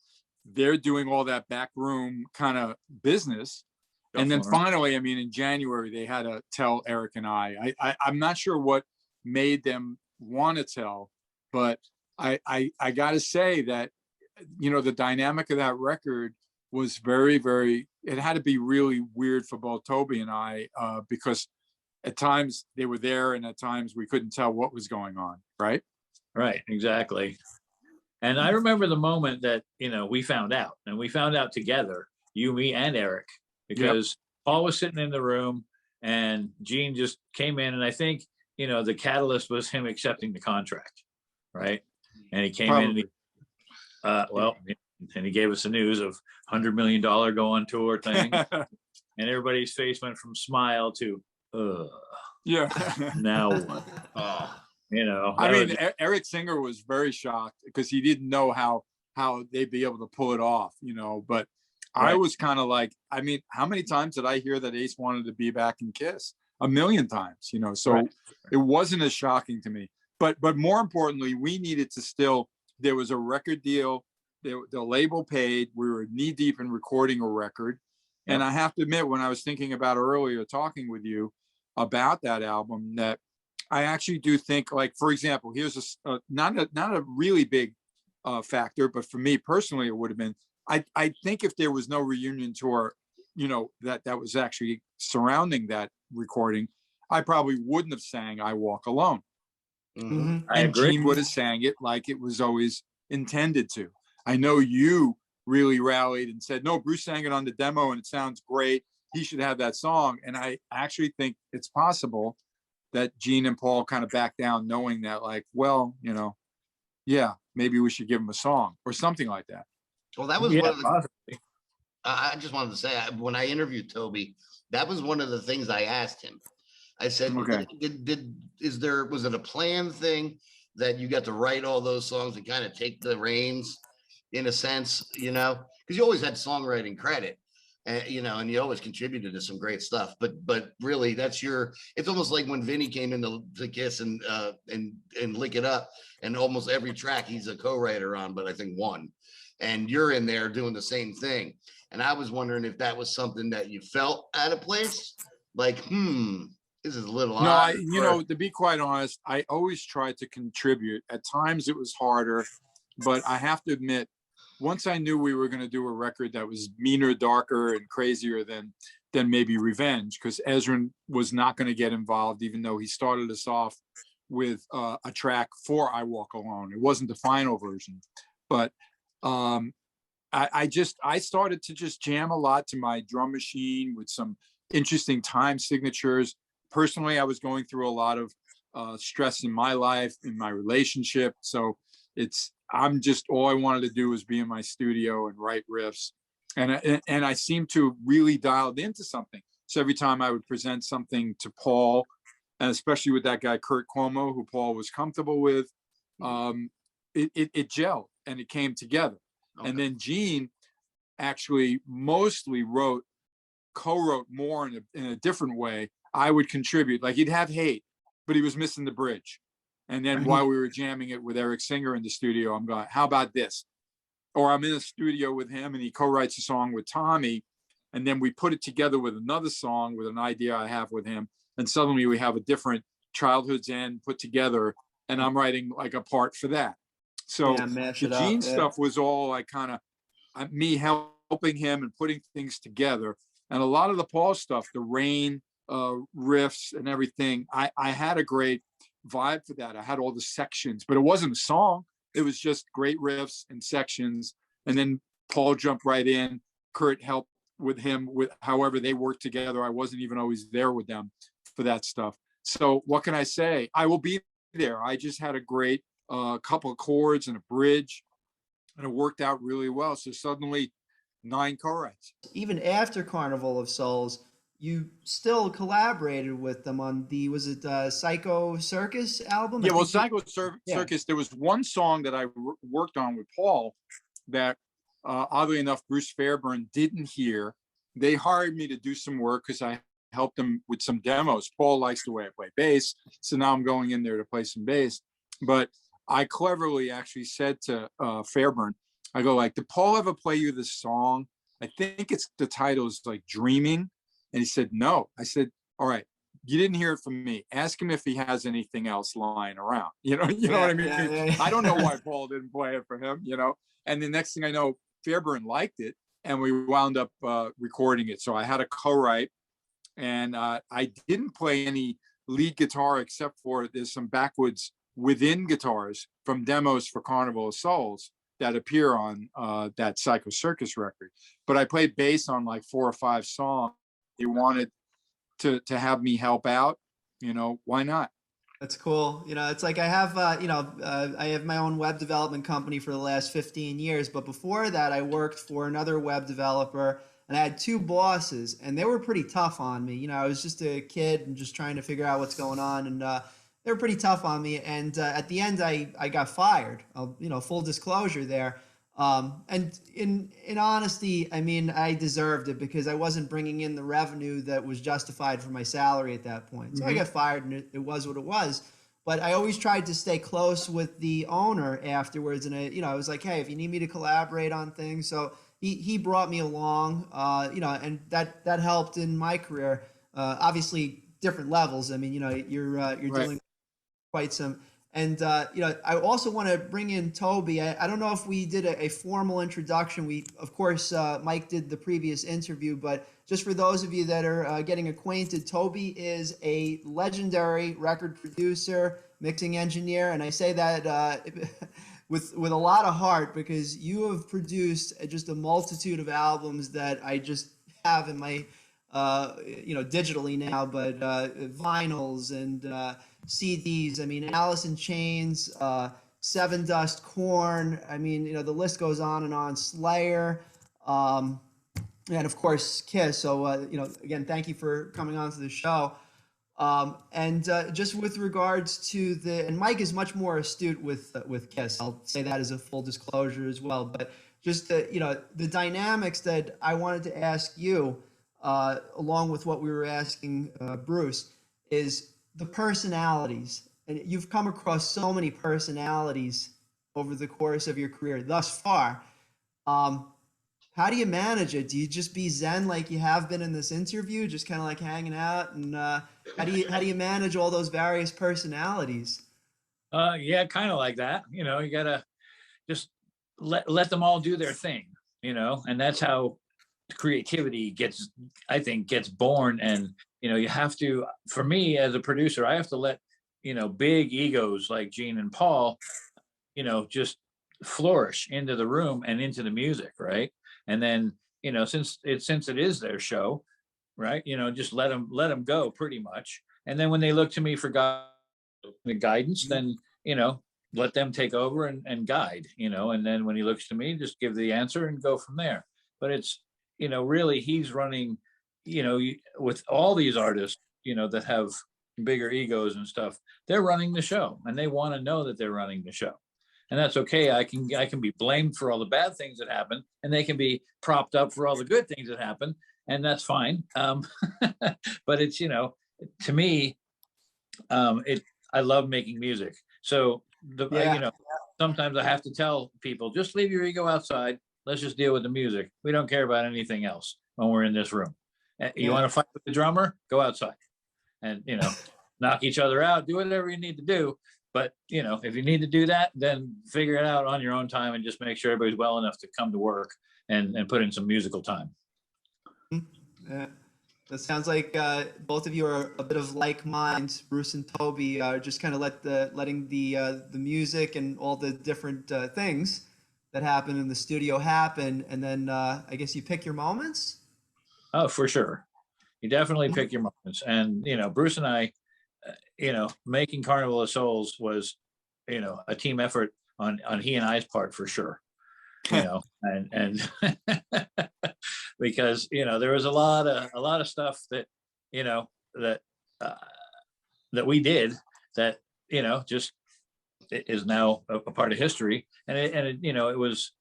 they're doing all that backroom kind of business. And then Definitely. finally, I mean, in January, they had to tell Eric and I'm not sure what made them want to tell, but I got to say that, the dynamic of that record was very, very, it had to be really weird for both Toby and I, because at times they were there and at times we couldn't tell what was going on. Right. Right. Exactly. And I remember the moment that, we found out, and we found out together, you, me, and Eric, because Paul was sitting in the room and Gene just came in. And I think, the catalyst was him accepting the contract. Right. And he came in and he gave us the news of $100 million go on tour thing. And everybody's face went from smile to, Yeah. now what? I mean, Eric Singer was very shocked because he didn't know how they'd be able to pull it off, but I was kind of like, I mean, how many times did I hear that Ace wanted to be back in Kiss? A million times, so it wasn't as shocking to me. But more importantly, we needed to there was a record deal, the label paid, we were knee deep in recording a record. Yep. And I have to admit, when I was thinking about earlier, talking with you about that album, that I actually do think, like, for example, here's not a really big factor, but for me personally, it would have been, I think if there was no reunion tour, that was actually surrounding that recording, I probably wouldn't have sang I Walk Alone. Mm-hmm. I agree. Gene would have sang it like it was always intended to. I know you really rallied and said, no, Bruce sang it on the demo and it sounds great. He should have that song. And I actually think it's possible that Gene and Paul kind of back down, knowing that, like, well, maybe we should give him a song or something like that. Well, that was one of the, I just wanted to say, when I interviewed Toby, that was one of the things I asked him. I said, okay, was it a planned thing that you got to write all those songs and kind of take the reins in a sense, because you always had songwriting credit, and you always contributed to some great stuff, but really it's almost like when Vinny came into Kiss and Lick It Up, and almost every track he's a co-writer on, but I think one, and you're in there doing the same thing. And I was wondering if that was something that you felt out of place, like, this is a little odd. No, to be quite honest, I always tried to contribute. At times it was harder, but I have to admit, once I knew we were going to do a record that was meaner, darker, and crazier than maybe Revenge, because Ezra was not going to get involved, even though he started us off with a track for I Walk Alone. It wasn't the final version, but I started to just jam a lot to my drum machine with some interesting time signatures. Personally, I was going through a lot of stress in my life, in my relationship. So all I wanted to do was be in my studio and write riffs. And I seemed to really dialed into something. So every time I would present something to Paul, and especially with that guy, Kurt Cuomo, who Paul was comfortable with, it gelled and it came together. Okay. And then Gene actually mostly co-wrote more in a different way. I would contribute, like he'd have Hate, but he was missing the bridge. And then while we were jamming it with Eric Singer in the studio, I'm going, how about this? Or I'm in the studio with him and he co-writes a song with Tommy. And then we put it together with another song with an idea I have with him. And suddenly we have a different Childhood's End put together. And I'm writing like a part for that. So the Gene stuff was all like kind of me helping him and putting things together. And a lot of the Paul stuff, the Rain riffs and everything, I had a great vibe for that. I had all the sections, but it wasn't a song. It was just great riffs and sections. And then Paul jumped right in. Kurt helped with him, with however they work together. I wasn't even always there with them for that stuff. So what can I say? I will be there. I just had a great couple of chords and a bridge, and it worked out really well. So suddenly 9 co-writes. Even after Carnival of Souls, you still collaborated with them on the, was it Psycho Circus album? Yeah, well, Yeah. Circus, there was one song that I worked on with Paul that, oddly enough, Bruce Fairburn didn't hear. They hired me to do some work because I helped them with some demos. Paul likes the way I play bass, so now I'm going in there to play some bass. But I cleverly actually said to Fairburn, I go like, did Paul ever play you this song? I think it's the title is like Dreaming. And he said, no. I said, all right, you didn't hear it from me. Ask him if he has anything else lying around. You know what I mean? Yeah. I don't know why Paul didn't play it for him, And the next thing I know, Fairburn liked it, and we wound up recording it. So I had a co-write, and I didn't play any lead guitar except for there's some backwoods within guitars from demos for Carnival of Souls that appear on that Psycho Circus record. But I played bass on like 4 or 5 songs. They wanted to have me help out, why not? That's cool. It's like I have, I have my own web development company for the last 15 years. But before that, I worked for another web developer, and I had 2 bosses, and they were pretty tough on me. I was just a kid and just trying to figure out what's going on. And they were pretty tough on me. And at the end, I got fired, full disclosure there. And in honesty, I mean, I deserved it because I wasn't bringing in the revenue that was justified for my salary at that point. So I got fired, and it was what it was. But I always tried to stay close with the owner afterwards. And I was like, hey, if you need me to collaborate on things. So he brought me along, and that helped in my career. Obviously different levels. I mean, you're Right. dealing with quite some. And, I also want to bring in Toby. I don't know if we did a formal introduction. Of course, Mike did the previous interview, but just for those of you that are getting acquainted, Toby is a legendary record producer, mixing engineer. And I say that with a lot of heart because you have produced just a multitude of albums that I just have in my, digitally now, but vinyls and CDs. I mean, Alice in Chains, Seven Dust, Korn. I mean, the list goes on and on. Slayer, and of course Kiss. So, again, thank you for coming on to the show. And just with regards to and Mike is much more astute with Kiss. I'll say that as a full disclosure as well. But just the dynamics that I wanted to ask you, along with what we were asking Bruce, is the personalities. And you've come across so many personalities over the course of your career thus far. How do you manage it? Do you just be zen like you have been in this interview, just kind of like hanging out? And how do you manage all those various personalities? Yeah, kind of like that. You gotta just let them all do their thing. And that's how creativity gets born. And you have to, for me as a producer, I have to let big egos like Gene and Paul just flourish into the room and into the music, right? And then since it is their show, right, just let them go pretty much. And then when they look to me for guidance, then let them take over and guide. And then when he looks to me, just give the answer and go from there. But it's really he's running, with all these artists, that have bigger egos and stuff, they're running the show and they want to know that they're running the show. And that's okay. I can be blamed for all the bad things that happen, and they can be propped up for all the good things that happen, and that's fine. But it's, to me, I love making music. So sometimes I have to tell people, just leave your ego outside. Let's just deal with the music. We don't care about anything else when we're in this room. You want to fight with the drummer? Go outside and, knock each other out, do whatever you need to do. But, if you need to do that, then figure it out on your own time and just make sure everybody's well enough to come to work and put in some musical time. Yeah. That sounds like both of you are a bit of like minds. Bruce and Toby are just kind of letting the music and all the different things that happen in the studio happen, and then I guess you pick your moments. Oh, for sure. You definitely pick your moments. And, Bruce and I, making Carnival of Souls was, a team effort on he and I's part for sure. And because, there was a lot of stuff that, that, uh, that we did that, just is now a part of history. And it was,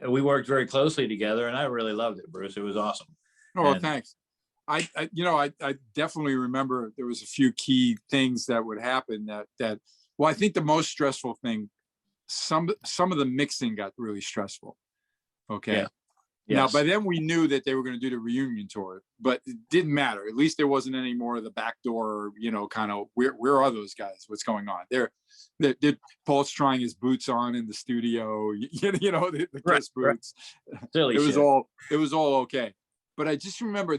we worked very closely together, and I really loved it, Bruce. It was awesome. Oh, And thanks. I definitely remember there was a few key things that would happen well, I think the most stressful thing, some of the mixing got really stressful. Okay. Yeah. Now, Yes. by then we knew that they were going to do the reunion tour, but it didn't matter. At least there wasn't any more of the backdoor, kind of where are those guys? What's going on? They're Paul's trying his boots on in the studio, the Kiss boots. Silly It was shit. all okay. But I just remember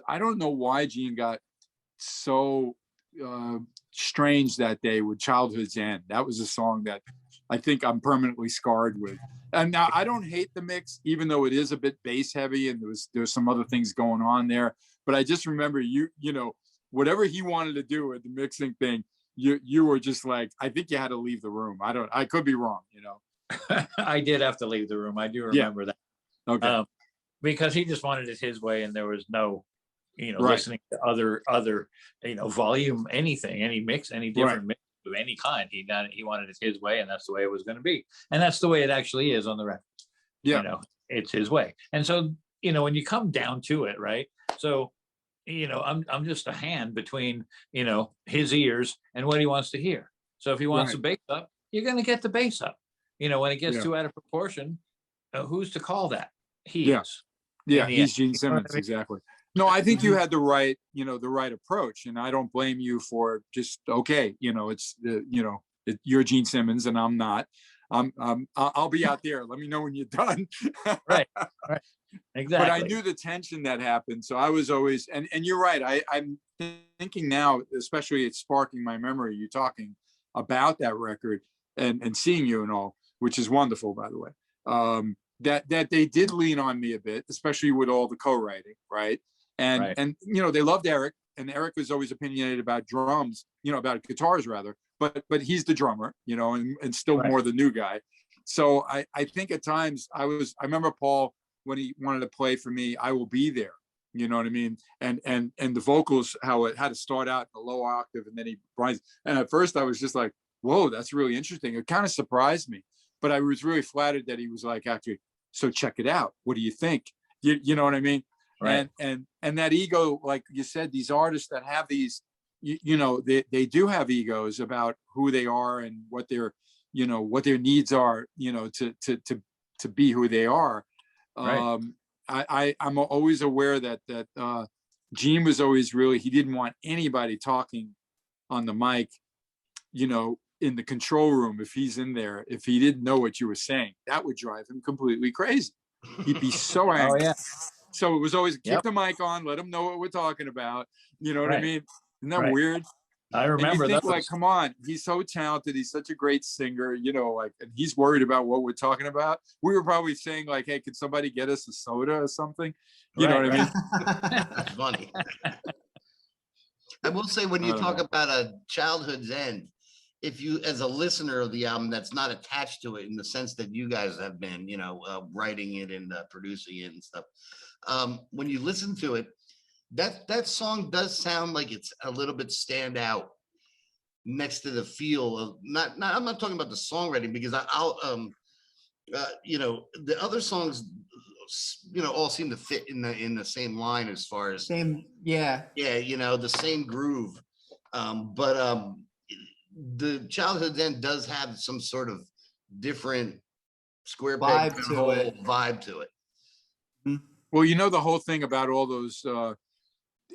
I don't know why Gene got so strange that day with Childhood's End. That was a song that I think I'm permanently scarred with. And now I don't hate the mix, even though it is a bit bass heavy and there's some other things going on there. But I just remember whatever he wanted to do with the mixing thing, you were just like, I think you had to leave the room. I could be wrong, I did have to leave the room. I do remember that. Okay. Because he just wanted it his way, and there was no, Right. listening to other, volume, anything, any mix, any different mix of any kind. He wanted it his way, and that's the way it was going to be. And that's the way it actually is on the record. Yeah. It's his way. And so, when you come down to it, right? So, I'm just a hand between, his ears and what he wants to hear. So if he wants the bass up, you're going to get the bass up. When it gets too out of proportion, who's to call that? He is. Yeah, he's Gene Simmons, exactly. No, I think you had the right approach, and I don't blame you for just it's you're Gene Simmons and I'm not. I'll be out there. Let me know when you're done. Right. Exactly. But I knew the tension that happened, so I was always and you're right. I'm thinking now, especially it's sparking my memory. You talking about that record and seeing you and all, which is wonderful, by the way. That they did lean on me a bit, especially with all the co-writing, right? And they loved Eric, and Eric was always opinionated about drums, about guitars rather, but he's the drummer, and still more the new guy. So I think at times I remember Paul when he wanted to play for me, I Will Be There, you know what I mean? And the vocals, how it had to start out in a low octave and then he rises. And at first I was just like, whoa, that's really interesting. It kind of surprised me, but I was really flattered that he was like, actually, so check it out. What do you think? You know what I mean? Right. And that ego, like you said, these artists that have these, they do have egos about who they are and what their needs are, to be who they are. Right. I'm always aware that Gene was always he didn't want anybody talking on the mic, in the control room. If he's in there, if he didn't know what you were saying, that would drive him completely crazy. He'd be so angry. Oh, yeah. So it was always keep the mic on, let him know what we're talking about. You know what I mean? Isn't that weird? I remember that. Like, come on, he's so talented. He's such a great singer, and he's worried about what we're talking about. We were probably saying like, hey, could somebody get us a soda or something? You know what I mean? That's funny. I will say, when you talk about a Childhood's End, if you, as a listener of the album that's not attached to it in the sense that you guys have been, writing it and producing it and stuff, when you listen to it, that song does sound like it's a little bit stand out next to the feel of I'm not talking about the songwriting, because I'll the other songs all seem to fit in the same line as far as the same groove, but the Childhood's End does have some sort of different square peg vibe to it. Well, the whole thing about all those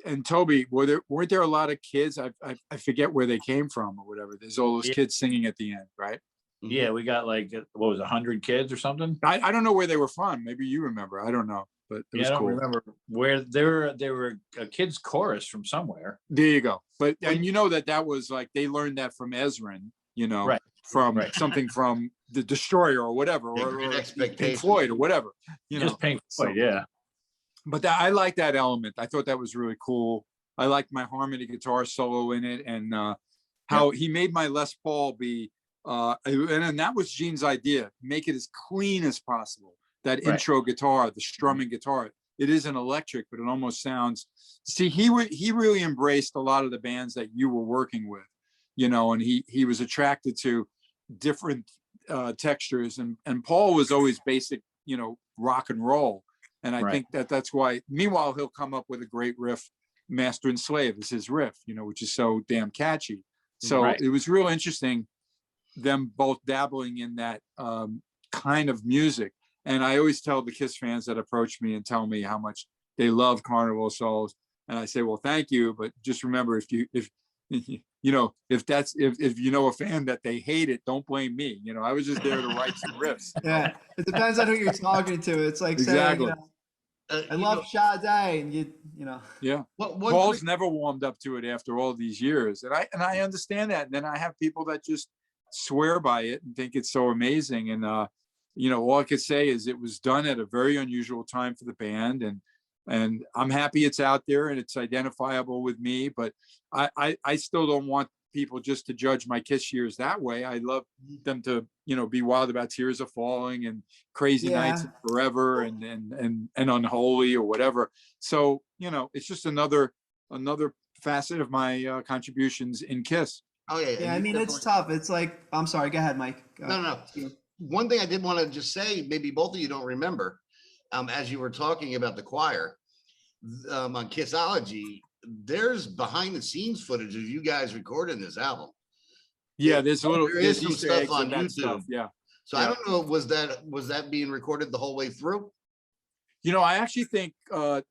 and Toby, weren't there a lot of kids? I forget where they came from or whatever. There's all those kids singing at the end, right? Yeah, we got like, what was it, 100 kids or something? I don't know where they were from. Maybe you remember. I don't know, but it was I don't cool. remember where they were a kids chorus from somewhere. There you go. But and that was like they learned that from Ezrin, from something from the Destroyer or whatever, or Pink Floyd or whatever. Just Pink Floyd, yeah. but that, I like that element. I thought that was really cool. I liked my harmony guitar solo in it, and how he made my Les Paul be, and that was Gene's idea, make it as clean as possible. That intro guitar, the strumming guitar, it isn't electric, but it almost sounds. See, he really embraced a lot of the bands that you were working with, you know, and he was attracted to different textures, and Paul was always basic, you know, rock and roll, and I think that's why. Meanwhile, he'll come up with a great riff. Master and Slave is his riff, you know, which is so damn catchy. So it was real interesting, them both dabbling in that kind of music. And I always tell the Kiss fans that approach me and tell me how much they love Carnival of Souls, and I say, well, thank you, but just remember, if you know, if you know a fan that they hate it, don't blame me. You know, I was just there to write some riffs. Yeah, it depends on who you're talking to. It's like Exactly. saying, you know, I love Sade, and you know. Yeah. Paul's never warmed up to it after all these years, and I understand that. And then I have people that just swear by it and think it's so amazing. And you know, all I could say is it was done at a very unusual time for the band, and I'm happy it's out there and it's identifiable with me. But I still don't want people just to judge my Kiss years that way. I love them to, you know, be Wild About Tears Are Falling and Crazy Nights and Forever and Unholy or whatever. So, you know, it's just another facet of my contributions in Kiss. Oh yeah. Yeah, I mean, it's tough. It's like, I'm sorry, go ahead, Mike. No. One thing I did want to just say, maybe both of you don't remember, as you were talking about the choir on Kissology, there's behind the scenes footage of you guys recording this album. Yeah, there's some Easter stuff on YouTube. Stuff, yeah. So I don't know, was that being recorded the whole way through? You know, I actually think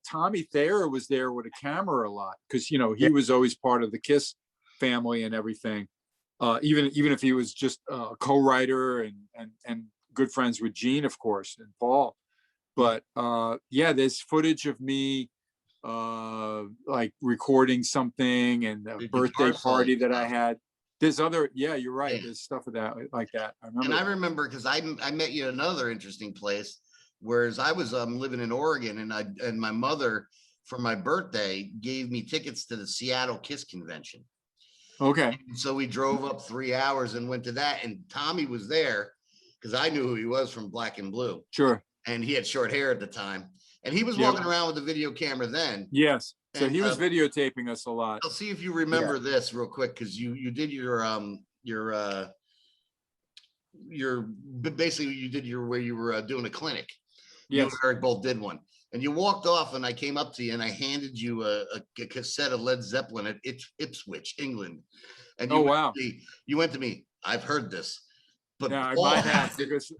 Tommy Thayer was there with a camera a lot, because, you know, he was always part of the Kiss family and everything. Even if he was just a co-writer and good friends with Gene, of course, and Paul. But yeah, there's footage of me like recording something and a birthday party that I had. There's other, you're right. There's stuff of that like that. I remember. And I remember because I met you at another interesting place, whereas I was living in Oregon, and my mother for my birthday gave me tickets to the Seattle Kiss convention. Okay. And so we drove up 3 hours and went to that, and Tommy was there because I knew who he was from Black and Blue. Sure. And he had short hair at the time, and he was walking around with a video camera then. Yes. So and, he was videotaping us a lot. I'll see if you remember this real quick, because you did basically you did where you were doing a clinic. Yes. You and Eric both did one, and you walked off, and I came up to you and I handed you a cassette of Led Zeppelin at Ipswich, England. And you went to me, I've heard this, but yeah, I might have, because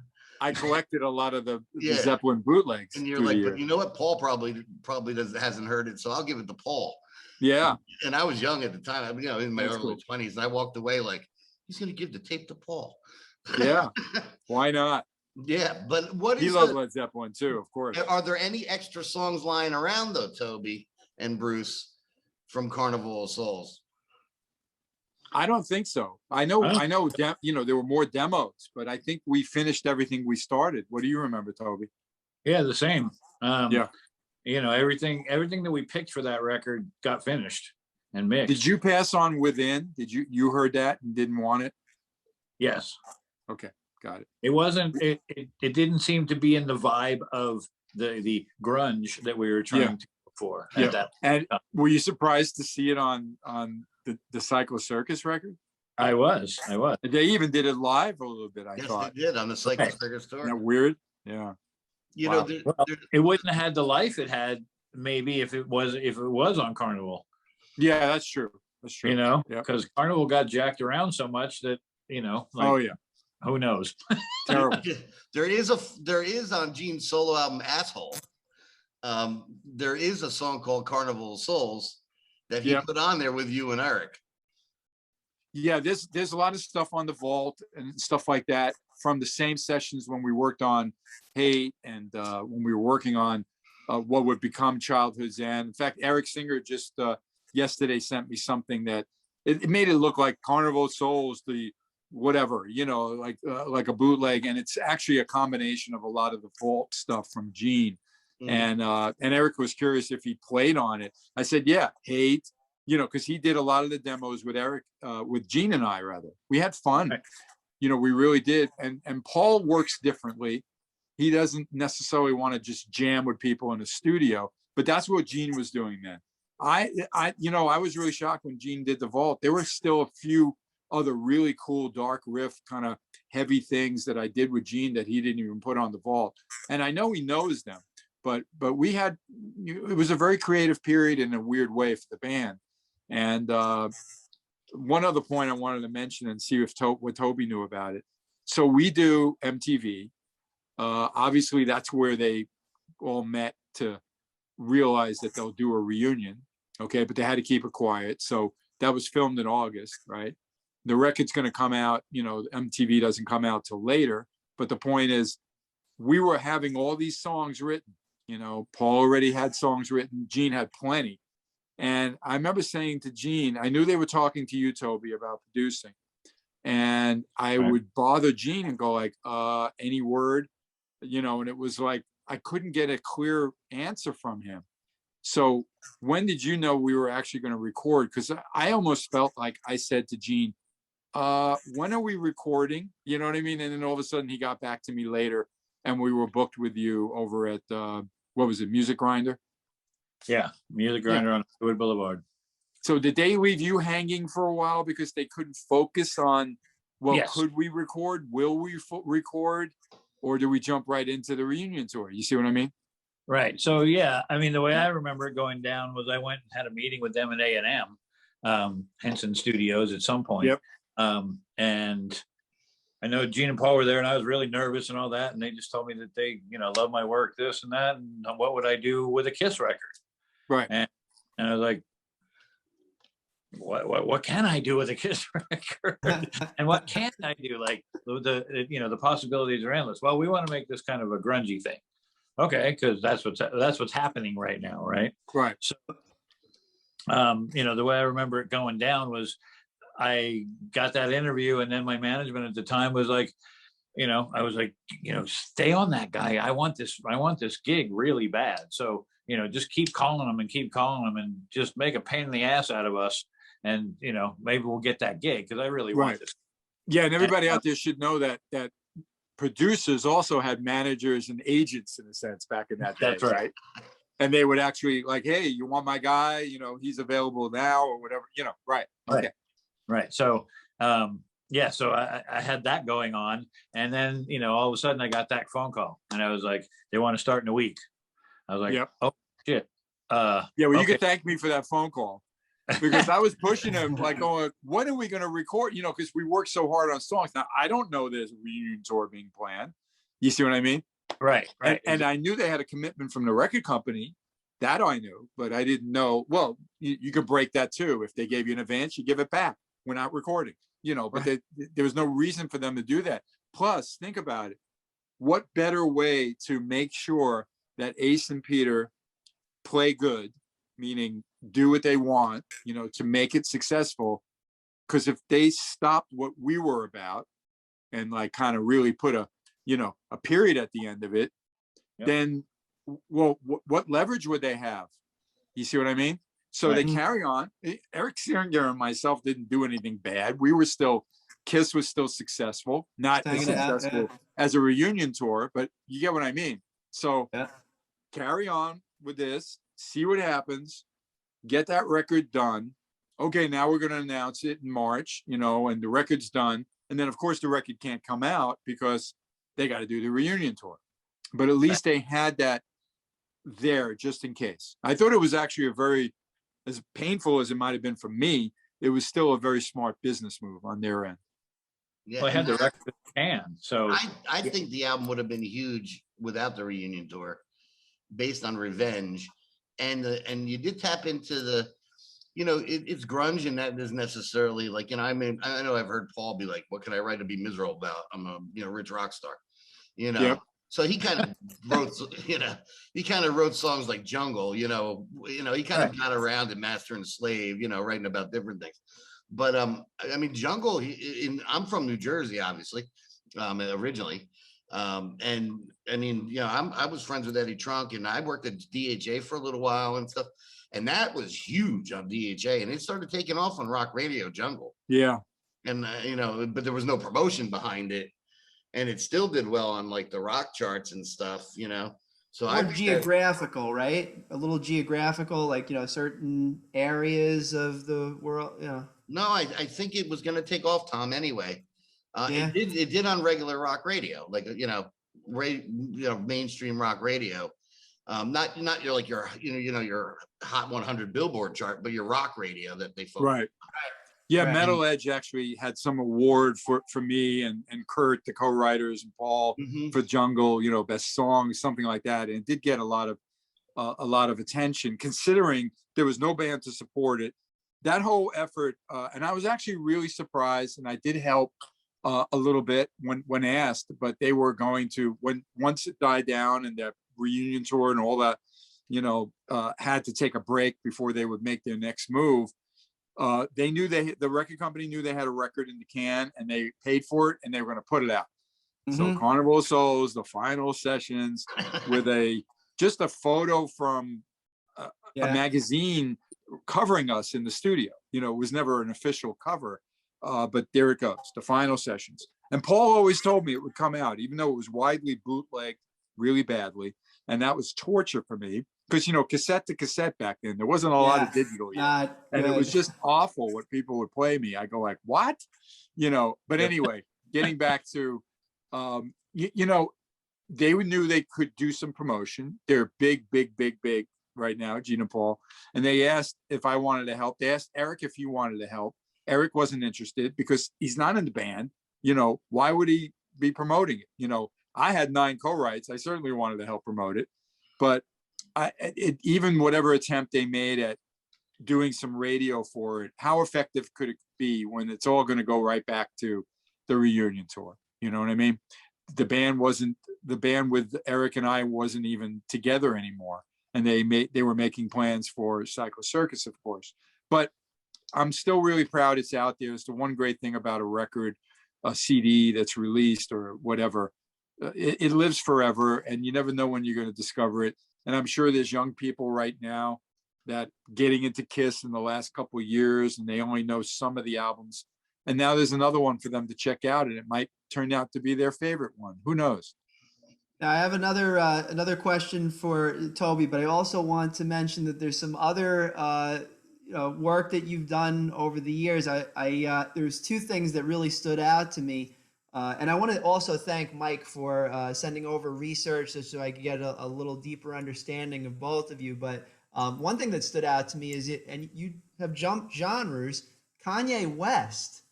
I collected a lot of the Zeppelin bootlegs. And you're like, but you know what? Paul probably hasn't heard it, so I'll give it to Paul. Yeah. And I was young at the time, you know, in my early 20s, and I walked away like, he's going to give the tape to Paul. Yeah. Why not? Yeah, but what is he loves Led Zeppelin too, of course. Are there any extra songs lying around though, Toby and Bruce, from Carnival of Souls? I don't think so. I know, you know, there were more demos, but I think we finished everything we started. What do you remember, Toby? Yeah, the same. You know, everything that we picked for that record got finished and mixed. Did you pass on Within? Did you heard that and didn't want it? Yes. Okay, got it. It wasn't. It didn't seem to be in the vibe of the grunge that we were trying to go for. Yeah. And were you surprised to see it on the Psycho Circus record? I was. They even did it live a little bit. I thought they did on the Psycho Circus tour. Isn't that weird? Yeah. You know, it wouldn't have had the life it had maybe if it was on Carnival. Yeah, that's true. That's true. You know, because Carnival got jacked around so much that, you know. Like, who knows? Terrible. There is on Gene's solo album Asshole. There is a song called Carnival of Souls that he put on there with you and Eric. Yeah, there's a lot of stuff on the vault and stuff like that from the same sessions when we worked on Hate and when we were working on what would become Childhood's End. In fact, Eric Singer just yesterday sent me something that it made it look like Carnival of Souls, the whatever, you know, like a bootleg, and it's actually a combination of a lot of the vault stuff from Gene. And Eric was curious if he played on it. I said, yeah, hate, because he did a lot of the demos with Eric, with Gene and I, rather. We had fun. Right. We really did. And Paul works differently. He doesn't necessarily want to just jam with people in a studio, but that's what Gene was doing then. I was really shocked when Gene did the vault. There were still a few other really cool dark riff kind of heavy things that I did with Gene that he didn't even put on the vault. And I know he knows them, but it was a very creative period in a weird way for the band. And one other point I wanted to mention and see if what Toby knew about it. So we do MTV. Obviously that's where they all met to realize that they'll do a reunion. Okay. But they had to keep it quiet. So that was filmed in August, right? The record's going to come out, MTV doesn't come out till later. But the point is, we were having all these songs written. Paul already had songs written. Gene had plenty. And I remember saying to Gene, I knew they were talking to you, Toby, about producing. And I would bother Gene and go like, any word, and it was like, I couldn't get a clear answer from him. So when did you know we were actually going to record? Because I almost felt like I said to Gene, when are we recording? You know what I mean? And then all of a sudden he got back to me later and we were booked with you over at, what was it, Music Grinder? Yeah, Music Grinder on Wood Boulevard. So did they leave you hanging for a while because they couldn't focus on, well, Yes. Could we record? Will we record? Or do we jump right into the reunion tour? You see what I mean? Right. So, yeah, I mean, the way I remember it going down was I went and had a meeting with them at A&M, Henson Studios at some point. Yep. And I know Gene and Paul were there and I was really nervous and all that. And they just told me that they, love my work, this and that. And what would I do with a Kiss record? Right. And I was like, what can I do with a Kiss record? And what can't I do? Like the possibilities are endless. Well, we want to make this kind of a grungy thing. Okay. Because that's what's happening right now. Right. Right. So, the way I remember it going down was I got that interview and then my management at the time was like, I was like, stay on that guy. I want this gig really bad. So, just keep calling them and just make a pain in the ass out of us. And, maybe we'll get that gig because I really want this. Yeah. And everybody out there should know that producers also had managers and agents in a sense back in that day. That's right. And they would actually like, hey, you want my guy? He's available now or whatever, right. Okay. Right. So, so I had that going on. And then, all of a sudden I got that phone call and I was like, they want to start in a week. I was like, yep. Oh, shit. You could thank me for that phone call because I was pushing him like going, when are we going to record? Because we worked so hard on songs. Now, I don't know there's a reunion tour being planned. You see what I mean? Right. And I knew they had a commitment from the record company. That I knew, but I didn't know. Well, you could break that too. If they gave you an advance, you give it back. We're not recording, but there was no reason for them to do that. Plus, think about it. What better way to make sure that Ace and Peter play good, meaning do what they want, to make it successful? Because if they stopped what we were about and like kind of really put a period at the end of it, then, well, what leverage would they have? You see what I mean? So they carry on. Eric Singer and myself didn't do anything bad. We were still, Kiss was still successful, not as successful as a reunion tour, but you get what I mean. So carry on with this, see what happens, get that record done. Okay, now we're going to announce it in March, and the record's done. And then, of course, the record can't come out because they got to do the reunion tour. But at least they had that there just in case. I thought it was actually as painful as it might have been for me, it was still a very smart business move on their end. Yeah, well, I had the record in hand, so I think the album would have been huge without the reunion tour, based on Revenge, and you did tap into the, it's grunge, and that isn't necessarily like, I mean, I know I've heard Paul be like, "What can I write to be miserable about? I'm a rich rock star," Yep. So he kind of wrote songs like Jungle, he kind of got around to Master and Slave, writing about different things. But I mean, Jungle, I'm from New Jersey, obviously, originally. And I mean, you know, I was friends with Eddie Trunk, and I worked at DHA for a little while and stuff. And that was huge on DHA, and it started taking off on rock radio jungle. Yeah. And, you know, but there was no promotion behind it. And it still did well on like the rock charts and stuff, you know. So More geographical, right? A little geographical, like, you know, certain areas of the world. Yeah. No, I think it was going to take off, Tom, anyway. Yeah. It did on regular rock radio, like, you know, mainstream rock radio. Not your like your your Hot 100 Billboard chart, but your rock radio that they focus. Right. Yeah, Right. Metal Edge actually had some award for me and Kurt, the co-writers, and Paul for Jungle, you know, best song, something like that. And it did get a lot of attention, considering there was no band to support it. That whole effort, and I was actually really surprised, and I did help a little bit when asked, but they were going to, once it died down and that reunion tour and all that, you know, had to take a break before they would make their next move. They knew the record company knew they had a record in the can, and they paid for it, and they were going to put it out. So Carnival of Souls, the final sessions, with just a photo from a magazine covering us in the studio. You know, it was never an official cover, but there it goes, the final sessions. And Paul always told me it would come out, even though it was widely bootlegged really badly, and that was torture for me. Because, you know, cassette to cassette back then, there wasn't a lot of digital yet. And it was just awful what people would play me. I go like, what? You know, but anyway, getting back to, you know, they knew they could do some promotion. They're big right now, Gene and Paul. And they asked if I wanted to help. They asked Eric if he wanted to help. Eric wasn't interested because he's not in the band. You know, why would he be promoting it? You know, I had 9 co-writes. I certainly wanted to help promote it. But even whatever attempt they made at doing some radio for it, how effective could it be when it's all going to go right back to the reunion tour? You know what I mean? The band with Eric and I wasn't even together anymore, and they were making plans for Psycho Circus, of course. But I'm still really proud it's out there. It's the one great thing about a record, a CD that's released or whatever. It lives forever, and you never know when you're going to discover it. And I'm sure there's young people right now that getting into Kiss in the last couple of years, and they only know some of the albums. And now there's another one for them to check out, and it might turn out to be their favorite one. Who knows? Now, I have another question for Toby, but I also want to mention that there's some other work that you've done over the years. There's 2 things that really stood out to me. And I want to also thank Mike for sending over research so I could get a little deeper understanding of both of you. But one thing that stood out to me is and you have jumped genres, Kanye West,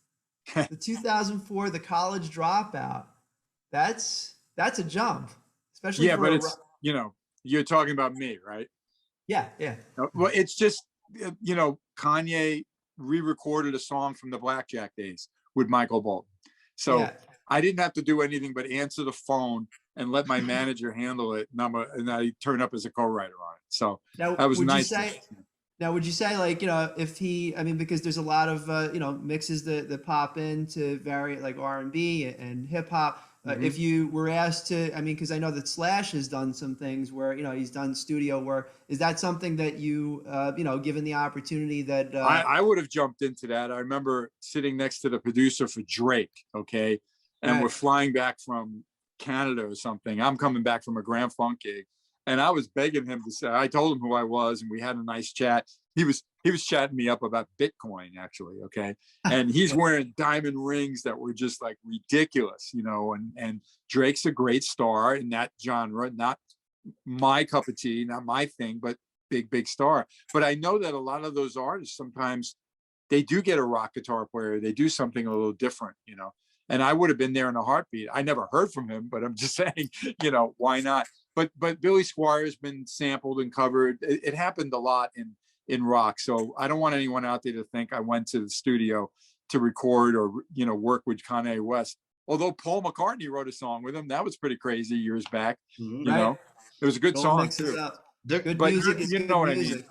the 2004, The College Dropout. That's a jump, especially for but it's, you know, you're talking about me, right? Yeah. Well, it's just, you know, Kanye re-recorded a song from the Blackjack days with Michael Bolton. So I didn't have to do anything but answer the phone and let my manager handle it. And I turned up as a co-writer on it. So now, that was nice. Now, would you say, like, you know, if because there's a lot of, mixes that pop into vary like R&B and hip hop. If you were asked to, because I know that Slash has done some things where, you know, he's done studio work. Is that something that you, given the opportunity that I would have jumped into that. I remember sitting next to the producer for Drake. Okay. And we're flying back from Canada or something. I'm coming back from a Grand Funk gig, and I was begging him to say, I told him who I was, and we had a nice chat. He was chatting me up about Bitcoin, actually. Okay. And he's wearing diamond rings that were just like ridiculous, you know, and Drake's a great star in that genre, not my cup of tea, not my thing, but big star. But I know that a lot of those artists, sometimes they do get a rock guitar player. They do something a little different, you know. And I would have been there in a heartbeat. I never heard from him, but I'm just saying, you know, why not? But Billy Squire's been sampled and covered. It happened a lot in rock. So I don't want anyone out there to think I went to the studio to record or, you know, work with Kanye West. Although Paul McCartney wrote a song with him. That was pretty crazy years back. You know, it was a good song too. Good music is good music.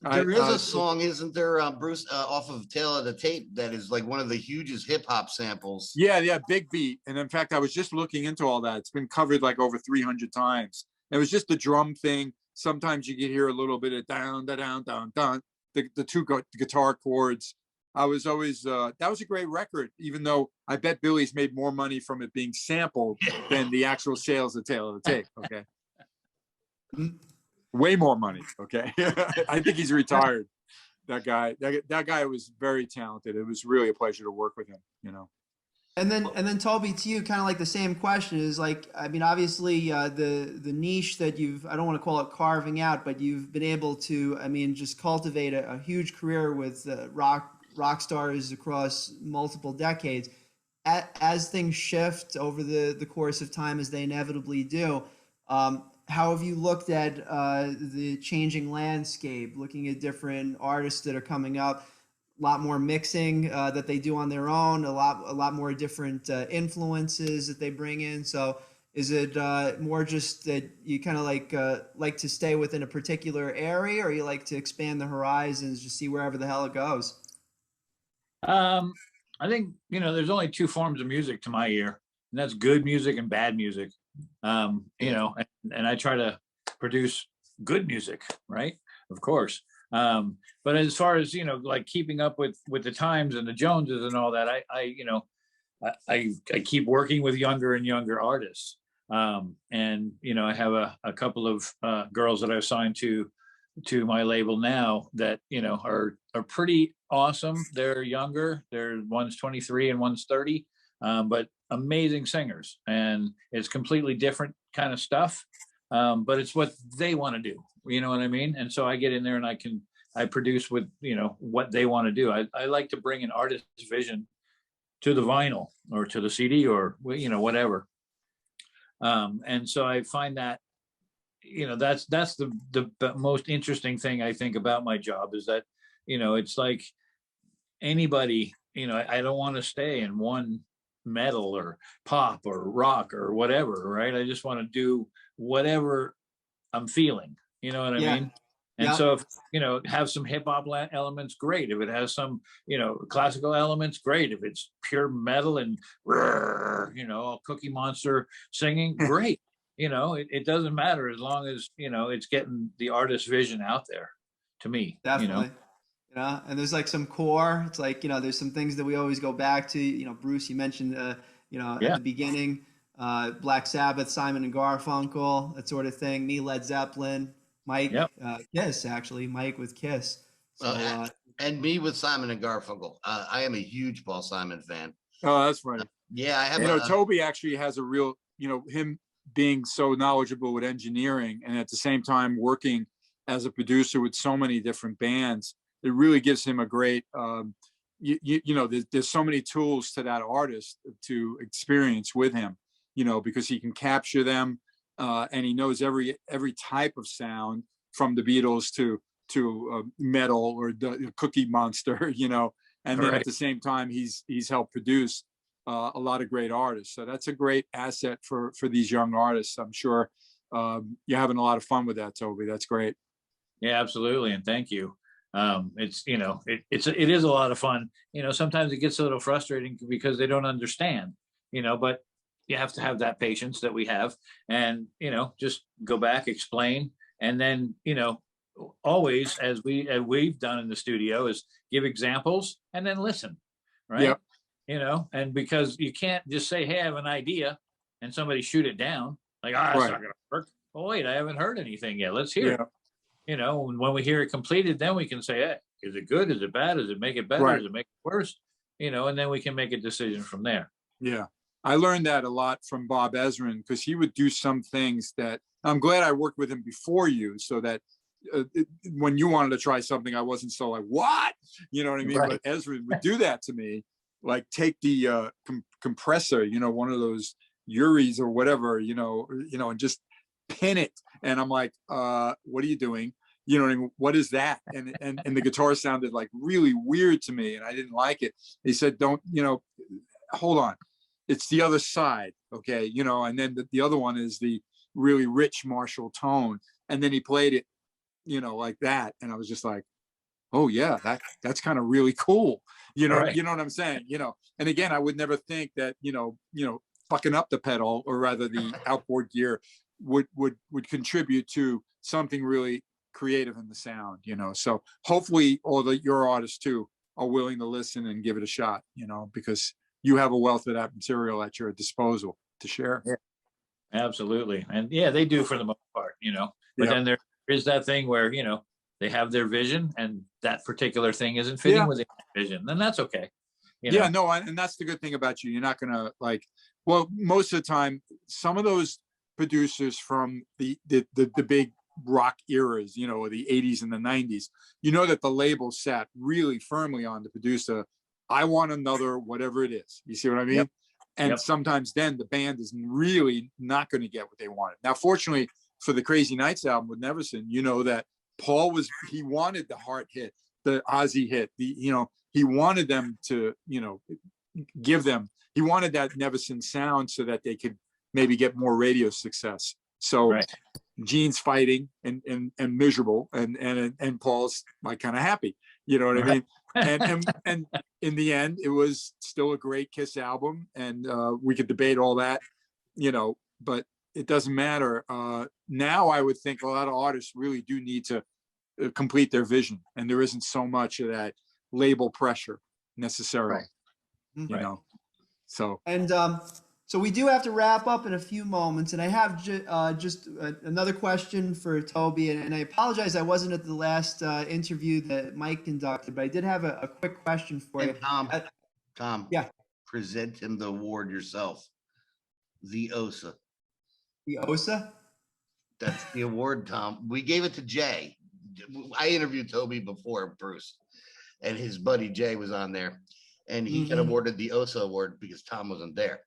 There is a song, isn't there, Bruce, off of Tale of the Tape that is like one of the hugest hip hop samples. Yeah, Big Beat. And in fact, I was just looking into all that. It's been covered like over 300 times. It was just the drum thing. Sometimes you could hear a little bit of down, down, down, down, the two guitar chords. I was always, that was a great record, even though I bet Billy's made more money from it being sampled than the actual sales of Tale of the Tape. Okay. Way more money. Okay. I think he's retired. That guy was very talented. It was really a pleasure to work with him, you know. And then Toby, to you, kind of like the same question is like, I mean, obviously the niche that I don't want to call it carving out, but you've been able to, I mean, just cultivate a huge career with rock stars across multiple decades. As things shift over the course of time, as they inevitably do, how have you looked at the changing landscape, looking at different artists that are coming up? A lot more mixing that they do on their own, a lot more different influences that they bring in. So is it more just that you kind of like to stay within a particular area, or you like to expand the horizons, just see wherever the hell it goes? I think, you know, there's only two forms of music to my ear, and that's good music and bad music. You know, and I try to produce good music, right? Of course. But as far as, you know, like keeping up with the times and the Joneses and all that, I keep working with younger and younger artists. And, you know, I have a couple of girls that I've signed to my label now that, you know, are pretty awesome. They're younger. One's 23 and one's 30, but amazing singers. And it's completely different kind of stuff. But it's what they want to do. You know what I mean? And so I get in there and I produce with, you know, what they want to do. I like to bring an artist's vision to the vinyl or to the CD or, you know, whatever. And so I find that, you know, that's the most interesting thing I think about my job is that, you know, it's like anybody, you know, I don't want to stay in one metal or pop or rock or whatever, right? I just want to do whatever I'm feeling, you know what I mean? And so if, you know, have some hip hop elements, great. If it has some, you know, classical elements, great. If it's pure metal and, you know, Cookie Monster singing, great. You know, it doesn't matter as long as, you know, it's getting the artist's vision out there to me. Definitely. You know? Yeah, and there's like some core. It's like, you know, there's some things that we always go back to. You know, Bruce, you mentioned, you know, at the beginning, Black Sabbath, Simon and Garfunkel, that sort of thing. Me, Led Zeppelin, Mike, Kiss, actually, Mike with Kiss. So, and me with Simon and Garfunkel. I am a huge Paul Simon fan. Oh, that's right. Yeah, I have. You know, Toby actually has a real, you know, him being so knowledgeable with engineering and at the same time working as a producer with so many different bands. It really gives him a great, you know, there's so many tools to that artist to experience with him, you know, because he can capture them and he knows every type of sound from the Beatles to metal or the Cookie Monster, you know, and then at the same time, he's helped produce a lot of great artists. So that's a great asset for these young artists. I'm sure you're having a lot of fun with that, Toby. That's great. Yeah, absolutely. And thank you. It's, you know, it is a lot of fun. You know, sometimes it gets a little frustrating because they don't understand, you know, but you have to have that patience that we have and, you know, just go back, explain. And then, you know, always as we've done in the studio is give examples and then listen. Right. Yep. You know, and because you can't just say, hey, I have an idea and somebody shoot it down like, it's not going to work. Oh, wait, I haven't heard anything yet. Let's hear it. You know, when we hear it completed, then we can say, hey, is it good? Is it bad? Does it make it better? Does it make it worse? You know, and then we can make a decision from there. Yeah. I learned that a lot from Bob Ezrin because he would do some things that I'm glad I worked with him before you so that when you wanted to try something, I wasn't so like, what? You know what I mean? But Ezrin would do that to me, like take the compressor, you know, one of those Uris or whatever, you know, and just pin it. And I'm like, what are you doing? You know what I mean? What is that? And the guitar sounded like really weird to me and I didn't like it. He said, don't, you know, hold on. It's the other side. Okay. You know, and then the other one is the really rich Marshall tone. And then he played it, you know, like that. And I was just like, oh yeah, that's kind of really cool. Right. You know what I'm saying? And again, I would never think that, fucking up the pedal, or rather the outboard gear, would contribute to something really creative in the sound, So hopefully your artists too are willing to listen and give it a shot, because you have a wealth of that material at your disposal to share. Yeah, absolutely. And yeah, they do for the most part, but Yep. then there is that thing where, they have their vision and that particular thing isn't fitting Yeah. with their vision. Then that's okay. Yeah, no, and that's the good thing about you. You're not gonna well, most of the time, some of those producers from the big rock eras, the 80s and the 90s, that the label sat really firmly on the producer. I want another whatever it is. You see what I mean? Yep. And Yep. sometimes then the band is really not going to get what they wanted. Now, fortunately for the Crazy Nights album with Neverson, that Paul he wanted the Heart hit, the Ozzy hit, he wanted them to, give them, he wanted that Neverson sound so that they could maybe get more radio success. So Right. Gene's fighting and miserable, and Paul's like kind of happy. You know what I mean? And in the end, it was still a great Kiss album, and we could debate all that, but it doesn't matter. Now I would think a lot of artists really do need to complete their vision, and there isn't so much of that label pressure necessarily. Right. So so we do have to wrap up in a few moments, and I have just another question for Toby, and I apologize I wasn't at the last interview that Mike conducted, but I did have a quick question for you. Tom, yeah, present him the award yourself. The OSA. the OSA? That's the award, Tom. We gave it to Jay. I interviewed Toby before, Bruce, and his buddy Jay was on there, and he got awarded the OSA award because Tom wasn't there.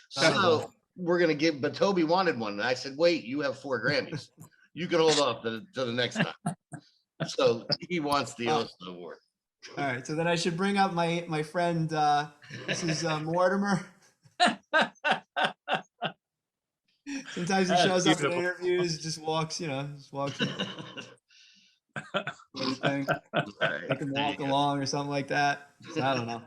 So we're going to give, but Toby wanted one. And I said, wait, you have 4 Grammys. You can hold off to the next time. So he wants the OSA award. All right. So then I should bring up my friend, this is Mortimer. Sometimes he shows up in interviews, just walks, just walks in. Anything. Make him walk along or something like that. So I don't know.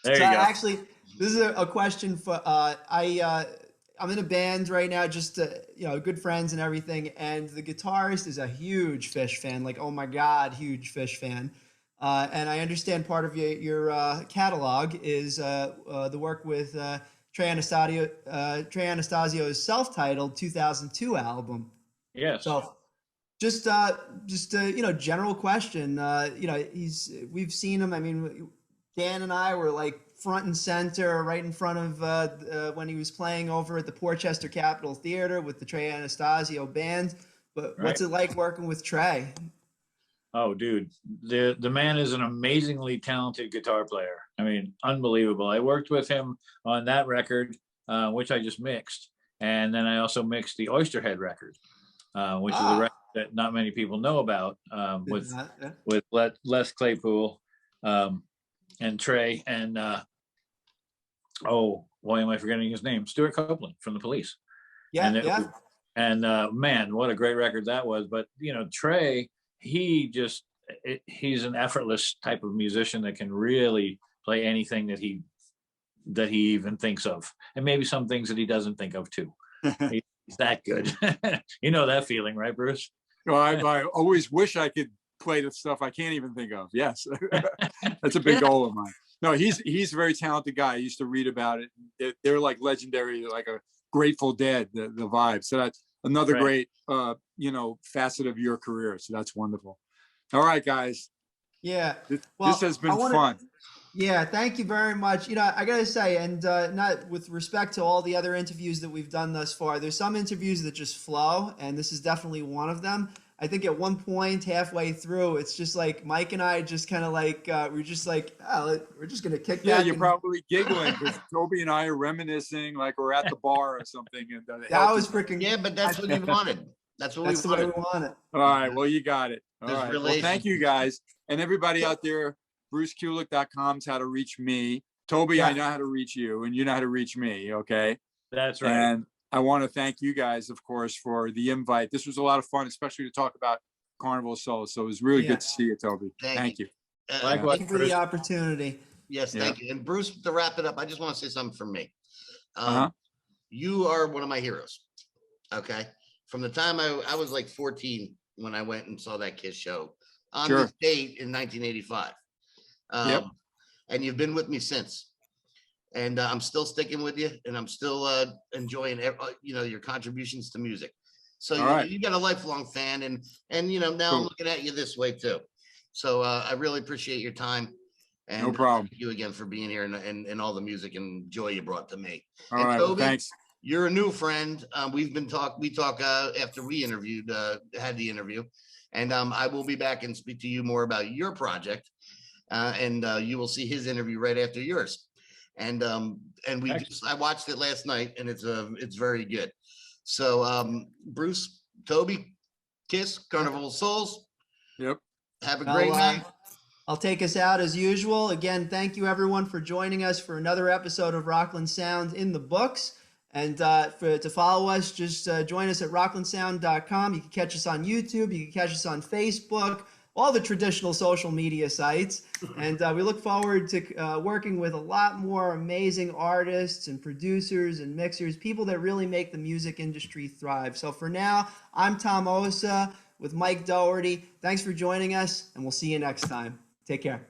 There you go. Actually, this is a question for I'm in a band right now, just good friends and everything, and the guitarist is a huge Fish fan, like, oh my God, huge Fish fan. And I understand part of your catalog is the work with Trey Anastasio's self-titled 2002 album. Yes. So just general question. We've seen him. I mean, Dan and I were like front and center, right in front of when he was playing over at the Portchester Capitol Theater with the Trey Anastasio band. But what's it like working with Trey? Oh, dude, the man is an amazingly talented guitar player. I mean, unbelievable. I worked with him on that record, which I just mixed, and then I also mixed the Oysterhead record, which is a record that not many people know about, with Les Claypool, and Trey, and why am I forgetting his name? Stuart Copeland from the Police. And man, what a great record that was. But Trey, he's an effortless type of musician that can really play anything that he even thinks of, and maybe some things that he doesn't think of too. He's that good. You know that feeling, right, Bruce? Well, I always wish I could play the stuff I can't even think of. Yes. That's a big goal of mine. No, he's a very talented guy. I used to read about it. They're like legendary, like a Grateful Dead, the vibe. So that's another great facet of your career. So that's wonderful. All right, guys. Yeah. This has been fun. Yeah, thank you very much. I gotta say, and not with respect to all the other interviews that we've done thus far, there's some interviews that just flow, and this is definitely one of them. I think at one point halfway through, it's just like Mike and I just kind of like we're just like, we're just gonna kick. Yeah, you're probably giggling because Toby and I are reminiscing like we're at the bar or something. And that was freaking. Yeah, but that's what you wanted. That's what we wanted. All right, well, you got it. All right. Well, thank you guys, and everybody out there. BruceKulick.com's how to reach me. Toby, I know how to reach you, and you know how to reach me. Okay. That's right. And I want to thank you guys, of course, for the invite. This was a lot of fun, especially to talk about Carnival of Souls. So it was really Yeah. good to see you, Toby. Thank you. Likewise. Thank you for the opportunity. Yes, Yeah. thank you. And Bruce, to wrap it up, I just want to say something from me. Uh-huh. You are one of my heroes. Okay. From the time I was like 14 when I went and saw that Kiss show on Sure. this date in 1985. Yep. And you've been with me since. And I'm still sticking with you, and I'm still enjoying your contributions to music. So you got a lifelong fan, and now I'm looking at you this way too. So I really appreciate your time. And No problem. thank you again for being here and all the music and joy you brought to me. All and right. Well, Toby, thanks. you're a new friend. We talk after we had the interview, and I will be back and speak to you more about your project, and you will see his interview right after yours. And I watched it last night, and it's very good. So Bruce, Toby, Kiss, Carnival of Souls. Yep. Have a great night. I'll take us out as usual. Again, thank you everyone for joining us for another episode of Rockland Sound in the books. And to follow us, just join us at RocklandSound.com. You can catch us on YouTube. You can catch us on Facebook, all the traditional social media sites. And we look forward to working with a lot more amazing artists and producers and mixers, people that really make the music industry thrive. So for now, I'm Tom Osa with Mike Doherty. Thanks for joining us, and we'll see you next time. Take care.